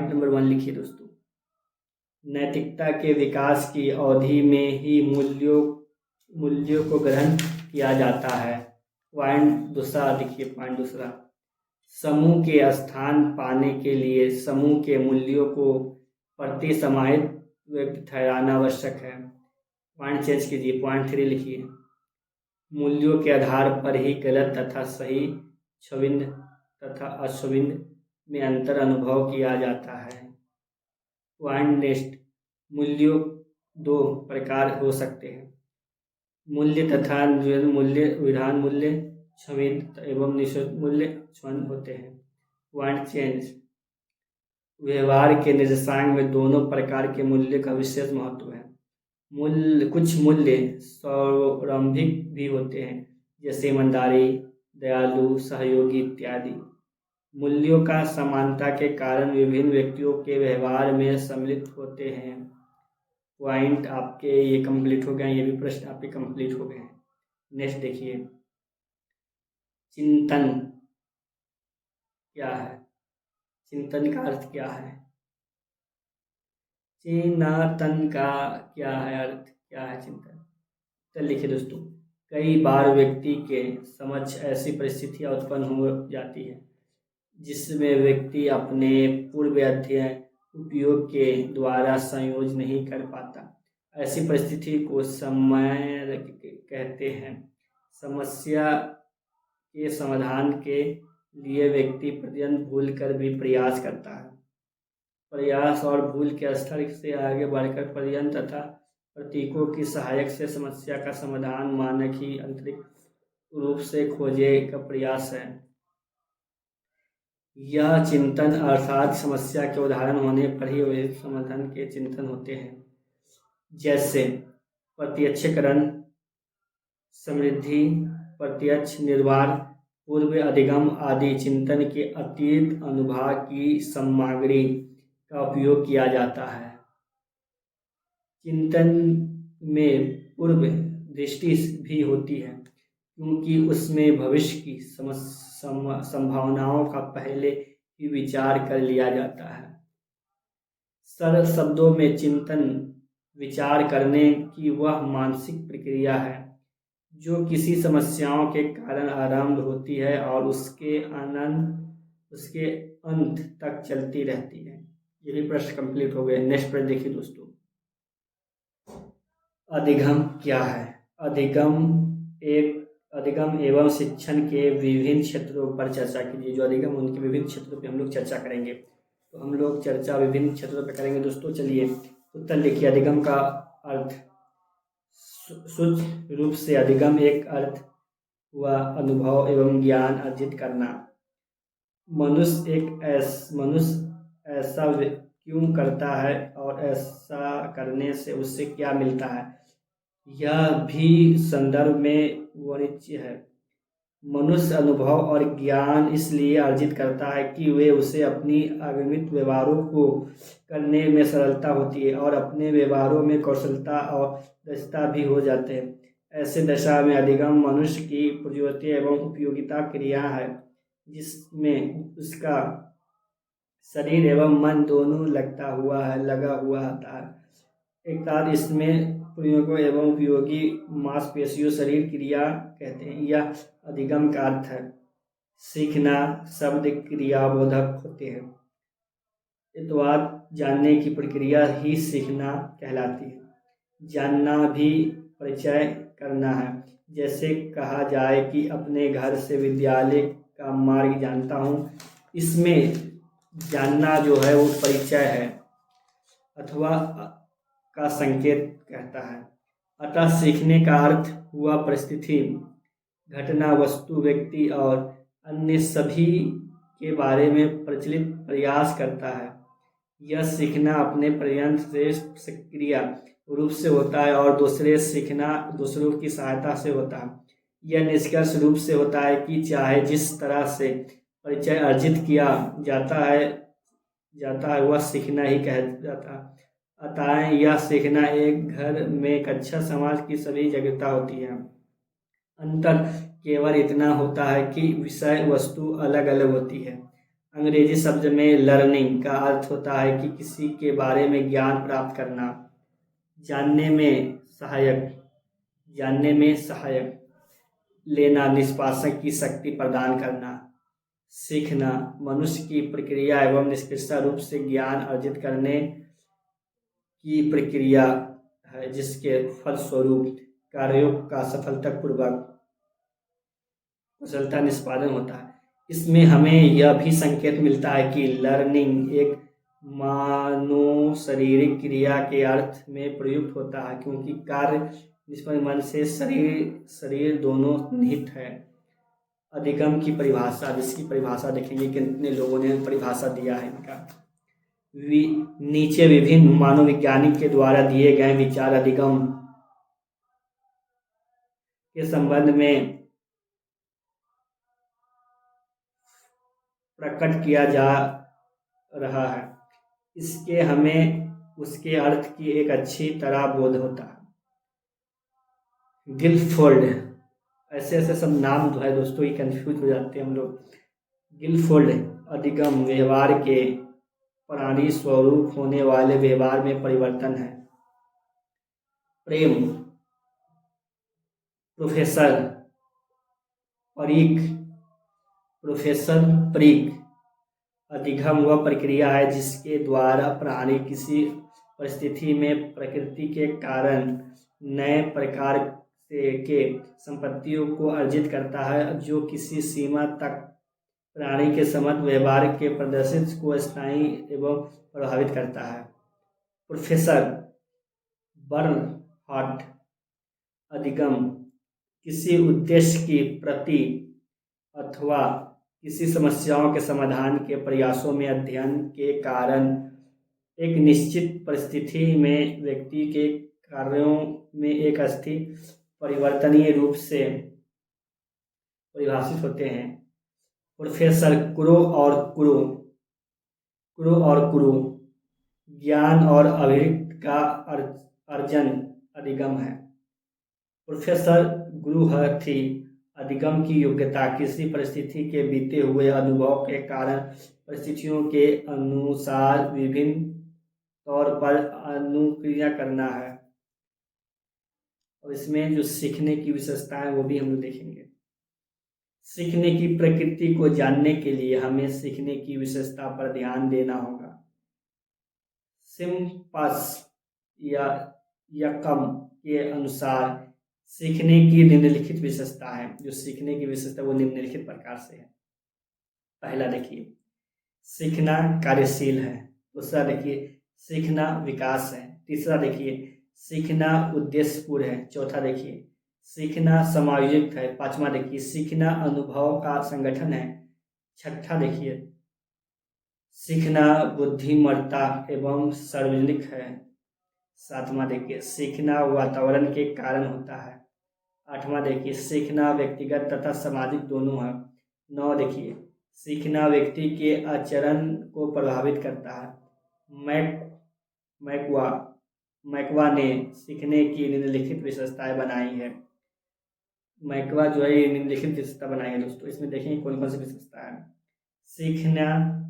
नंबर वन लिखिए दोस्तों। नैतिकता के विकास की अवधि में ही मूल्यों को ग्रहण किया जाता है। पॉइंट दूसरा, समूह के स्थान पाने के लिए समूह के मूल्यों को प्रतिसमाहित व्यक्ति ठहराना आवश्यक है। पॉइंट चेंज कीजिए। पॉइंट 3 लिखिए। मूल्यों के आधार पर ही गलत तथा सही, छविंद तथा अछविंद में अंतर अनुभव किया जाता है। पॉइंट नेक्स्ट, मूल्यों 2 प्रकार हो सकते हैं, मूल्य तथा मूल्य, विधान मूल्य, छविंद एवं निषेध मूल्य छविंद होते हैं। पॉइंट चेंज, व्यवहार के निर्देशांक में दोनों प्रकार के मूल्य का विशेष महत्व है। कुछ मूल्य सौरंभिक भी होते हैं जैसे ईमानदारी, दयालु, सहयोगी इत्यादि। मूल्यों का समानता के कारण विभिन्न व्यक्तियों के व्यवहार में सम्मिलित होते हैं। पॉइंट आपके ये कंप्लीट हो गए, ये भी प्रश्न आपके कंप्लीट हो गए हैं। नेक्स्ट देखिए, चिंतन क्या है? चिंतन का अर्थ क्या है? चिंतन का क्या है अर्थ, क्या है चिंतन? तो लिखिए दोस्तों, कई बार व्यक्ति के समक्ष ऐसी परिस्थितियां उत्पन्न हो जाती है जिसमें व्यक्ति अपने पूर्व अध्ययन उपयोग के द्वारा संयोज नहीं कर पाता। ऐसी परिस्थिति को समय कहते हैं। समस्या के समाधान के लिए व्यक्ति प्रतिदिन भूल कर भी प्रयास करता है। प्रयास और भूल के स्तर से आगे बढ़कर प्रयत्न तथा प्रतीकों की सहायक से समस्या का समाधान मानक ही आंतरिक रूप से खोजे का प्रयास है। यह चिंतन अर्थात समस्या के उदाहरण होने पर ही वे समाधान के चिंतन होते हैं, जैसे प्रत्यक्षकरण, समृद्धि, प्रत्यक्ष निर्वाण, पूर्व अधिगम आदि। चिंतन के अतीत अनुभव की सामग्री का उपयोग किया जाता है। चिंतन में पूर्व दृष्टि भी होती है क्योंकि उसमें भविष्य की संभावनाओं का पहले ही विचार कर लिया जाता है। सरल शब्दों में चिंतन विचार करने की वह मानसिक प्रक्रिया है जो किसी समस्याओं के कारण आरंभ होती है और उसके अंत तक चलती रहती है। ये भी प्रश्न कंप्लीट हो गए। नेक्स्ट प्रश्न देखिए दोस्तों, अधिगम क्या है? अधिगम एवं शिक्षण के विभिन्न क्षेत्रों पर चर्चा कीजिए। जो अधिगम उनके विभिन्न क्षेत्रों पे हम लोग चर्चा करेंगे, तो हम लोग चर्चा विभिन्न क्षेत्रों पे करेंगे दोस्तों। चलिए उत्तर लिखिए। अधिगम का अर्थ, सूक्ष्म रूप से अधिगम एक अर्थ हुआ अनुभव एवं ज्ञान अर्जित करना। मनुष्य ऐसा क्यों करता है और ऐसा करने से उससे क्या मिलता है, यह भी संदर्भ में वाणिज्य है। मनुष्य अनुभव और ज्ञान इसलिए अर्जित करता है कि वे उसे अपनी आगामी व्यवहारों को करने में सरलता होती है और अपने व्यवहारों में कौशलता और दक्षता भी हो जाते हैं। ऐसे दशा में अधिगम मनुष्य की प्रयोज्यता एवं उपयोगिता क्रिया है जिसमें उसका शरीर एवं मन दोनों लगा हुआ होता है। एक साथ इसमें प्रयोगों एवं उपयोगी मांसपेशियों शरीर क्रिया कहते हैं। यह अधिगम का अर्थ है। सीखना शब्द क्रियाबोधक होते हैं। इतवाद जानने की प्रक्रिया ही सीखना कहलाती है। जानना भी परिचय करना है। जैसे कहा जाए कि अपने घर से विद्यालय का मार्ग जानता हूँ, इसमें जानना जो है वो परिचय है अथवा का संकेत कहता है। अतः सीखने का अर्थ हुआ परिस्थिति, घटना, वस्तु, व्यक्ति और अन्य सभी के बारे में प्रचलित प्रयास करता है। यह सीखना अपने पर्यंत से सक्रिय रूप से होता है और दूसरों की सहायता से होता है। यह निष्कर्ष रूप से होता है कि चाहे जिस तरह से परिचय अर्जित किया जाता है वह सीखना ही कहा जाता है। अतः यह सीखना एक घर में कक्षा समाज की सभी जगह होती है। अंतर केवल इतना होता है कि विषय वस्तु अलग अलग होती है। अंग्रेजी शब्द में लर्निंग का अर्थ होता है कि किसी के बारे में ज्ञान प्राप्त करना, जानने में सहायक, लेना, निष्पादन की शक्ति प्रदान करना। सीखना मनुष्य की प्रक्रिया एवं निष्कृष्ट रूप से ज्ञान अर्जित करने की प्रक्रिया है, जिसके फलस्वरूप कार्यों का सफलतापूर्वक कुशलता निष्पादन होता है। इसमें हमें यह भी संकेत मिलता है कि लर्निंग एक मानोशारीरिक क्रिया के अर्थ में प्रयुक्त होता है, क्योंकि कार्य निष्पन्न मन से शरीर दोनों निहित है। अधिगम की परिभाषा, जिसकी परिभाषा देखेंगे कितने लोगों ने परिभाषा दिया है इनका। नीचे विभिन्न मनोवैज्ञानिक के द्वारा दिए गए विचार अधिगम के संबंध में प्रकट किया जा रहा है। इसके हमें उसके अर्थ की एक अच्छी तरह बोध होता है। गिलफोर्ड, ऐसे सब नाम जो है दोस्तों ये कंफ्यूज हो जाते हैं हम लोग। गिलफोर्ड अधिगम व्यवहार के प्राणी स्वरूप होने वाले व्यवहार में परिवर्तन है। प्रेम, प्रोफेसर परीक अधिगम वह प्रक्रिया है जिसके द्वारा प्राणी किसी परिस्थिति में प्रकृति के कारण नए प्रकार के संपत्तियों को अर्जित करता है, जो किसी सीमा तक प्राणी के समग्र व्यवहार के प्रदर्शित को स्थायी एवं प्रभावित करता है। प्रोफेसर बर्नहार्ट अधिगम किसी उद्देश्य की प्रति अथवा किसी समस्याओं के समाधान के प्रयासों में अध्ययन के कारण एक निश्चित परिस्थिति में व्यक्ति के कार्यों में एक स्थिर परिवर्तनीय रूप से परिभाषित होते हैं। प्रोफेसर क्रो और क्रो ज्ञान और अभिवृत्ति का अर्जन अधिगम है। प्रोफेसर गुरुहथी अधिगम की योग्यता किसी परिस्थिति के बीते हुए अनुभव के कारण परिस्थितियों के अनुसार विभिन्न तौर पर अनुक्रिया करना है। और इसमें जो सीखने की विशेषता है वो भी हम लोग देखेंगे। सीखने की प्रकृति को जानने के लिए हमें सीखने की विशेषता पर ध्यान देना होगा। सिम्पस या यकम के अनुसार सीखने की निम्नलिखित विशेषता है। जो सीखने की विशेषता वो निम्नलिखित प्रकार से है। पहला देखिए, सीखना कार्यशील है। दूसरा देखिए, सीखना विकास है। तीसरा देखिए, सीखना उद्देश्यपूर्ण है। चौथा देखिए, सीखना समायोजित है। पांचवा देखिए, सीखना अनुभव का संगठन है। छठा देखिए, सीखना बुद्धिमत्ता एवं सार्वजनिक है। सातवां देखिए, सीखना वातावरण के कारण होता है। आठवां देखिए, सीखना व्यक्तिगत तथा सामाजिक दोनों है। 9 देखिए, सीखना व्यक्ति के आचरण को प्रभावित करता है। मैकवा ने सीखने की निम्नलिखित विशेषताएं बनाई है। मैकवा जो है निम्नलिखित विशेषता बनाई है दोस्तों। इसमें देखेंगे कौन कौन सी विशेषता है। सीखना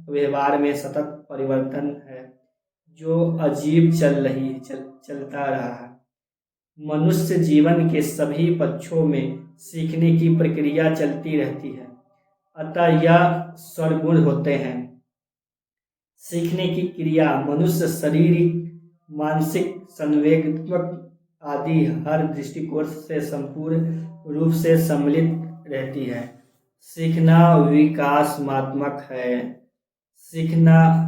व्यवहार में सतत परिवर्तन है, जो अजीब चलता रहा है। मनुष्य जीवन के सभी पक्षों में सीखने की प्रक्रिया चलती रहती है, अतः यह सर्वगुण होते हैं। सीखने की क्रिया मनुष्य शारीरिक, मानसिक, संवेगात्मक आदि हर दृष्टिकोण से संपूर्ण रूप से सम्मिलित रहती है। सीखना विकासात्मक है। सीखना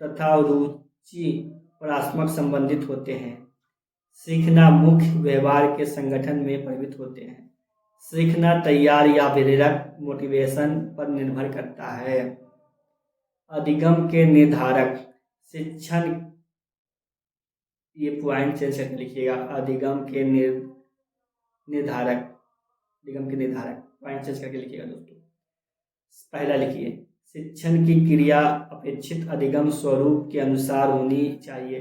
तथा रुचि परस्पर संबंधित होते हैं। सीखना मुख्य व्यवहार के संगठन में परिवर्तित होते हैं। सीखना तैयार या प्रेरक मोटिवेशन पर निर्भर करता है। अधिगम के निर्धारक शिक्षण, ये पॉइंट चेंज करके लिखिएगा। अधिगम के निर्धारक पॉइंट चेंज करके लिखिएगा दोस्तों। पहला लिखिए, शिक्षण की क्रिया अपेक्षित अधिगम स्वरूप के अनुसार होनी चाहिए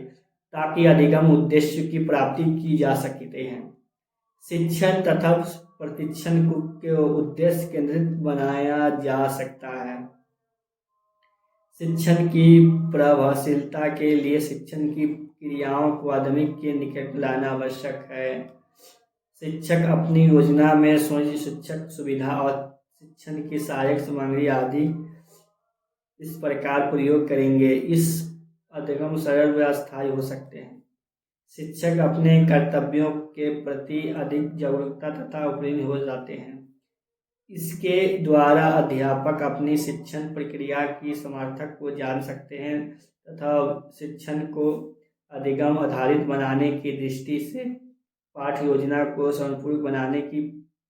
ताकि अधिगम उद्देश्य की प्राप्ति की जा सकते हैं। शिक्षण तथा प्रशिक्षण को उद्देश्य केंद्रित बनाया जा सकता है। शिक्षण की प्रभावशीलता के लिए शिक्षण की क्रियाओं को आदमी के निकट लाना आवश्यक है। शिक्षक अपनी योजना में स्वयं शिक्षक सुविधा और शिक्षण की सहायक सामग्री आदि इस प्रकार प्रयोग करेंगे। इस अधिगम सरल व अस्थायी हो सकते हैं। शिक्षक अपने कर्तव्यों के प्रति अधिक जागरूकता तथा उपलब्ध हो जाते हैं। इसके द्वारा अध्यापक अपनी शिक्षण प्रक्रिया की सामर्थ्य को जान सकते हैं तथा शिक्षण को अधिगम आधारित बनाने की दृष्टि से पाठ योजना को संपूर्ण बनाने की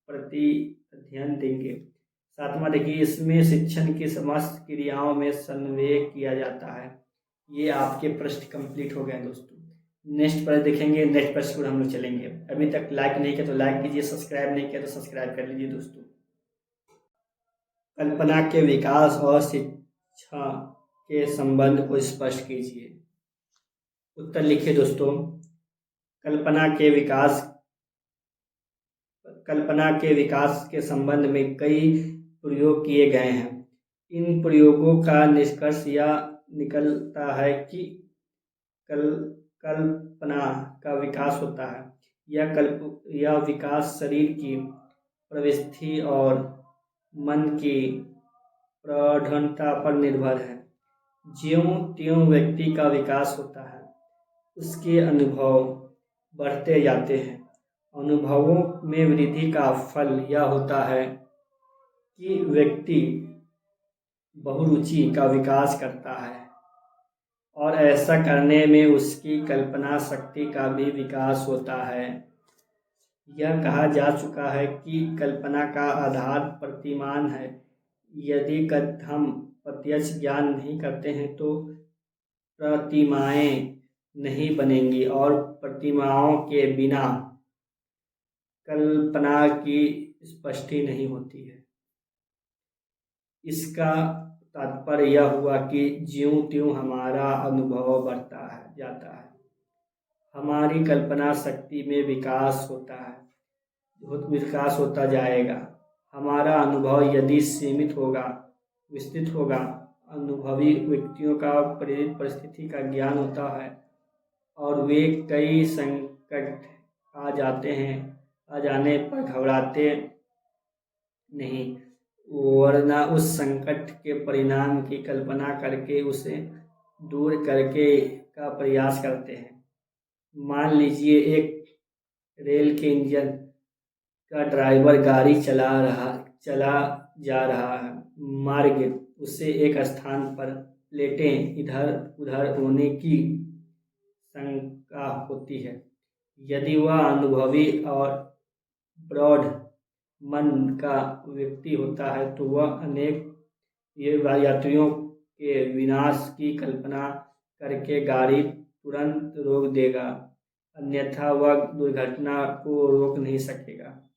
प्रति ध्यान देंगे। सातवां देखिए, इसमें शिक्षण की समस्त क्रियाओं में समन्वय किया जाता है। ये आपके प्रश्न कंप्लीट हो गए दोस्तों। नेक्स्ट पर देखेंगे, नेक्स्ट प्रश्न पर हम लोग चलेंगे। अभी तक लाइक नहीं किया तो लाइक कीजिए, सब्सक्राइब नहीं किया तो सब्सक्राइब कर लीजिए दोस्तों। कल्पना के विकास और शिक्षा के संबंध को स्पष्ट कीजिए। उत्तर लिखिए दोस्तों। कल्पना के विकास के संबंध में कई प्रयोग किए गए हैं। इन प्रयोगों का निष्कर्ष यह निकलता है कि कल्पना का विकास होता है। यह विकास शरीर की प्रवृत्ति और मन की प्रौढ़ता पर निर्भर है। ज्यों-त्यों व्यक्ति का विकास होता है, उसके अनुभव बढ़ते जाते हैं। अनुभवों में वृद्धि का फल यह होता है कि व्यक्ति बहुरुचि का विकास करता है और ऐसा करने में उसकी कल्पना शक्ति का भी विकास होता है। यह कहा जा चुका है कि कल्पना का आधार प्रतिमान है। यदि हम प्रत्यक्ष ज्ञान नहीं करते हैं तो प्रतिमाएं नहीं बनेंगी और प्रतिमाओं के बिना कल्पना की स्पष्टि नहीं होती है। इसका तात्पर्य यह हुआ कि ज्यों-त्यों हमारा अनुभव बढ़ता जाता है, हमारी कल्पना शक्ति में विकास होता जाएगा। हमारा अनुभव यदि सीमित होगा, विस्तृत होगा, अनुभवी व्यक्तियों का प्रेरित परिस्थिति का ज्ञान होता है और वे कई संकट आ जाने पर घबराते नहीं, वरना उस संकट के परिणाम की कल्पना करके उसे दूर करके का प्रयास करते हैं। मान लीजिए एक रेल के इंजन का ड्राइवर गाड़ी चला जा रहा है। मार्ग उसे एक स्थान पर प्लेटें इधर उधर होने की शंका होती है। यदि वह अनुभवी और प्रौढ़ मन का व्यक्ति होता है तो वह अनेक यात्रियों के विनाश की कल्पना करके गाड़ी तुरंत रोक देगा, अन्यथा वह दुर्घटना को रोक नहीं सकेगा।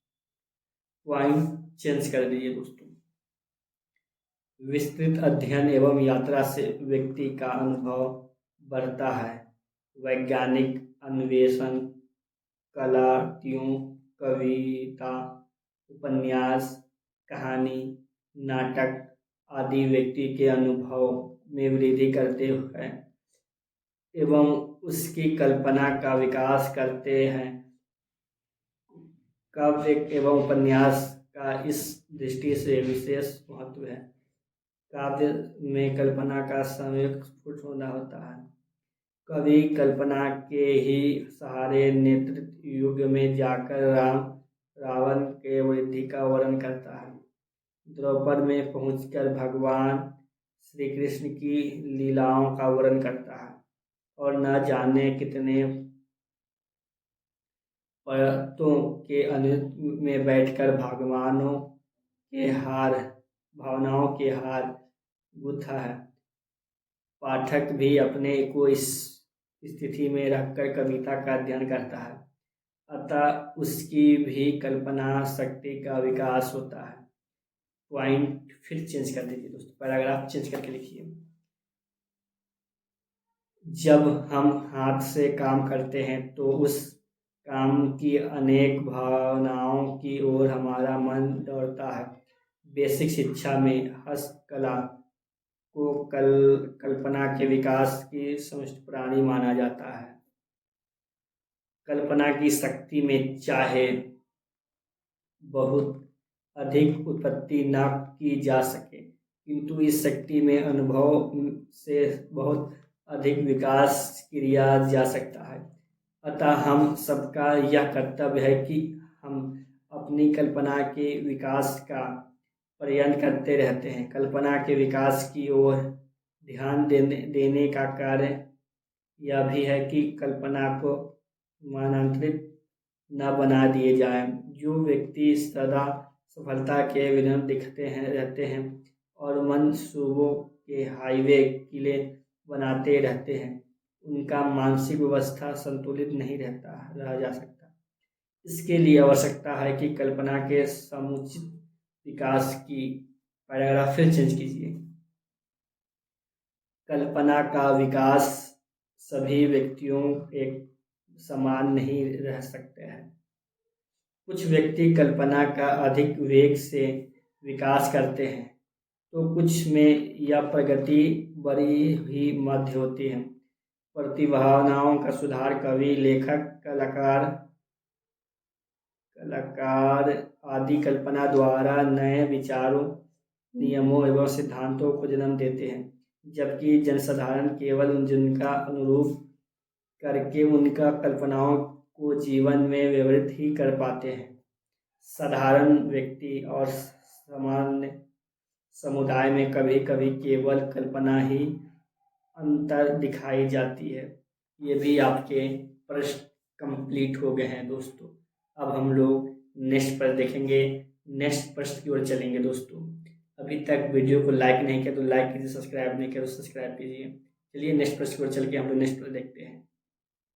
पॉइंट चेंज कर दीजिए दोस्तों। विस्तृत अध्ययन एवं यात्रा से व्यक्ति का अनुभव बढ़ता है। वैज्ञानिक अन्वेषण, कलाकृतियों, कविता, उपन्यास, कहानी, नाटक आदि व्यक्ति के अनुभव में वृद्धि करते हैं एवं उसकी कल्पना का विकास करते हैं। काव्य एवं उपन्यास का इस दृष्टि से विशेष महत्व है। काव्य में कल्पना का संयोग स्फुट होना होता है। कवि कल्पना के ही सहारे नेतृत्व युग में जाकर रावण के वृद्धि का वर्णन करता है। द्रौपद में पहुंचकर भगवान श्री कृष्ण की लीलाओं का वर्णन करता है और न जाने कितने पर्वतों के अनिरुद्ध में बैठकर भावनाओं के हार गूंथा है। पाठक भी अपने को इस स्थिति में रखकर कविता का अध्ययन करता है, अतः उसकी भी कल्पना शक्ति का विकास होता है। पॉइंट फिर चेंज कर दीजिए दोस्तों, पैराग्राफ चेंज करके लिखिए। जब हम हाथ से काम करते हैं तो उस काम की अनेक भावनाओं की ओर हमारा मन दौड़ता है। बेसिक शिक्षा में हस्तकला को कल्पना के विकास की समस्त प्राणी माना जाता है। कल्पना की शक्ति में चाहे बहुत अधिक उत्पत्ति न की जा सके, किंतु इस शक्ति में अनुभव से बहुत अधिक विकास किया जा सकता है। अतः हम सबका यह कर्तव्य है कि हम अपनी कल्पना के विकास का प्रयत्न करते रहते हैं। कल्पना के विकास की ओर ध्यान देने का कार्य यह भी है कि कल्पना को मानांतरित न बना दिए जाए। जो व्यक्ति सदा सफलता के विघ्न दिखते रहते हैं और मंसूबों के हाईवे किले बनाते रहते हैं, उनका मानसिक व्यवस्था संतुलित नहीं रह जा सकता। इसके लिए आवश्यकता है कि कल्पना के समुचित विकास की पैराग्राफ फिर चेंज कीजिए। कल्पना का विकास सभी व्यक्तियों एक समान नहीं रह सकते हैं। कुछ व्यक्ति कल्पना का अधिक वेग से विकास करते हैं तो कुछ में यह प्रगति बड़ी ही मध्य होती है। प्रतिभावनाओं का सुधार कवि, लेखक, कलाकार आदि कल्पना द्वारा नए विचारों, नियमों एवं सिद्धांतों को जन्म देते हैं, जबकि जनसाधारण केवल जिनका अनुरूप करके उनका कल्पनाओं को जीवन में व्यवहारित ही कर पाते हैं। साधारण व्यक्ति और सामान्य समुदाय में कभी कभी केवल कल्पना ही अंतर दिखाई जाती है। ये भी आपके प्रश्न कंप्लीट हो गए हैं दोस्तों। अब हम लोग नेक्स्ट प्रश्न देखेंगे, नेक्स्ट प्रश्न की ओर चलेंगे दोस्तों। अभी तक वीडियो को लाइक नहीं किया तो लाइक कीजिए, सब्सक्राइब नहीं किया तो सब्सक्राइब कीजिए। चलिए नेक्स्ट प्रश्न की ओर चल के हम लोग नेक्स्ट प्रश्न देखते हैं।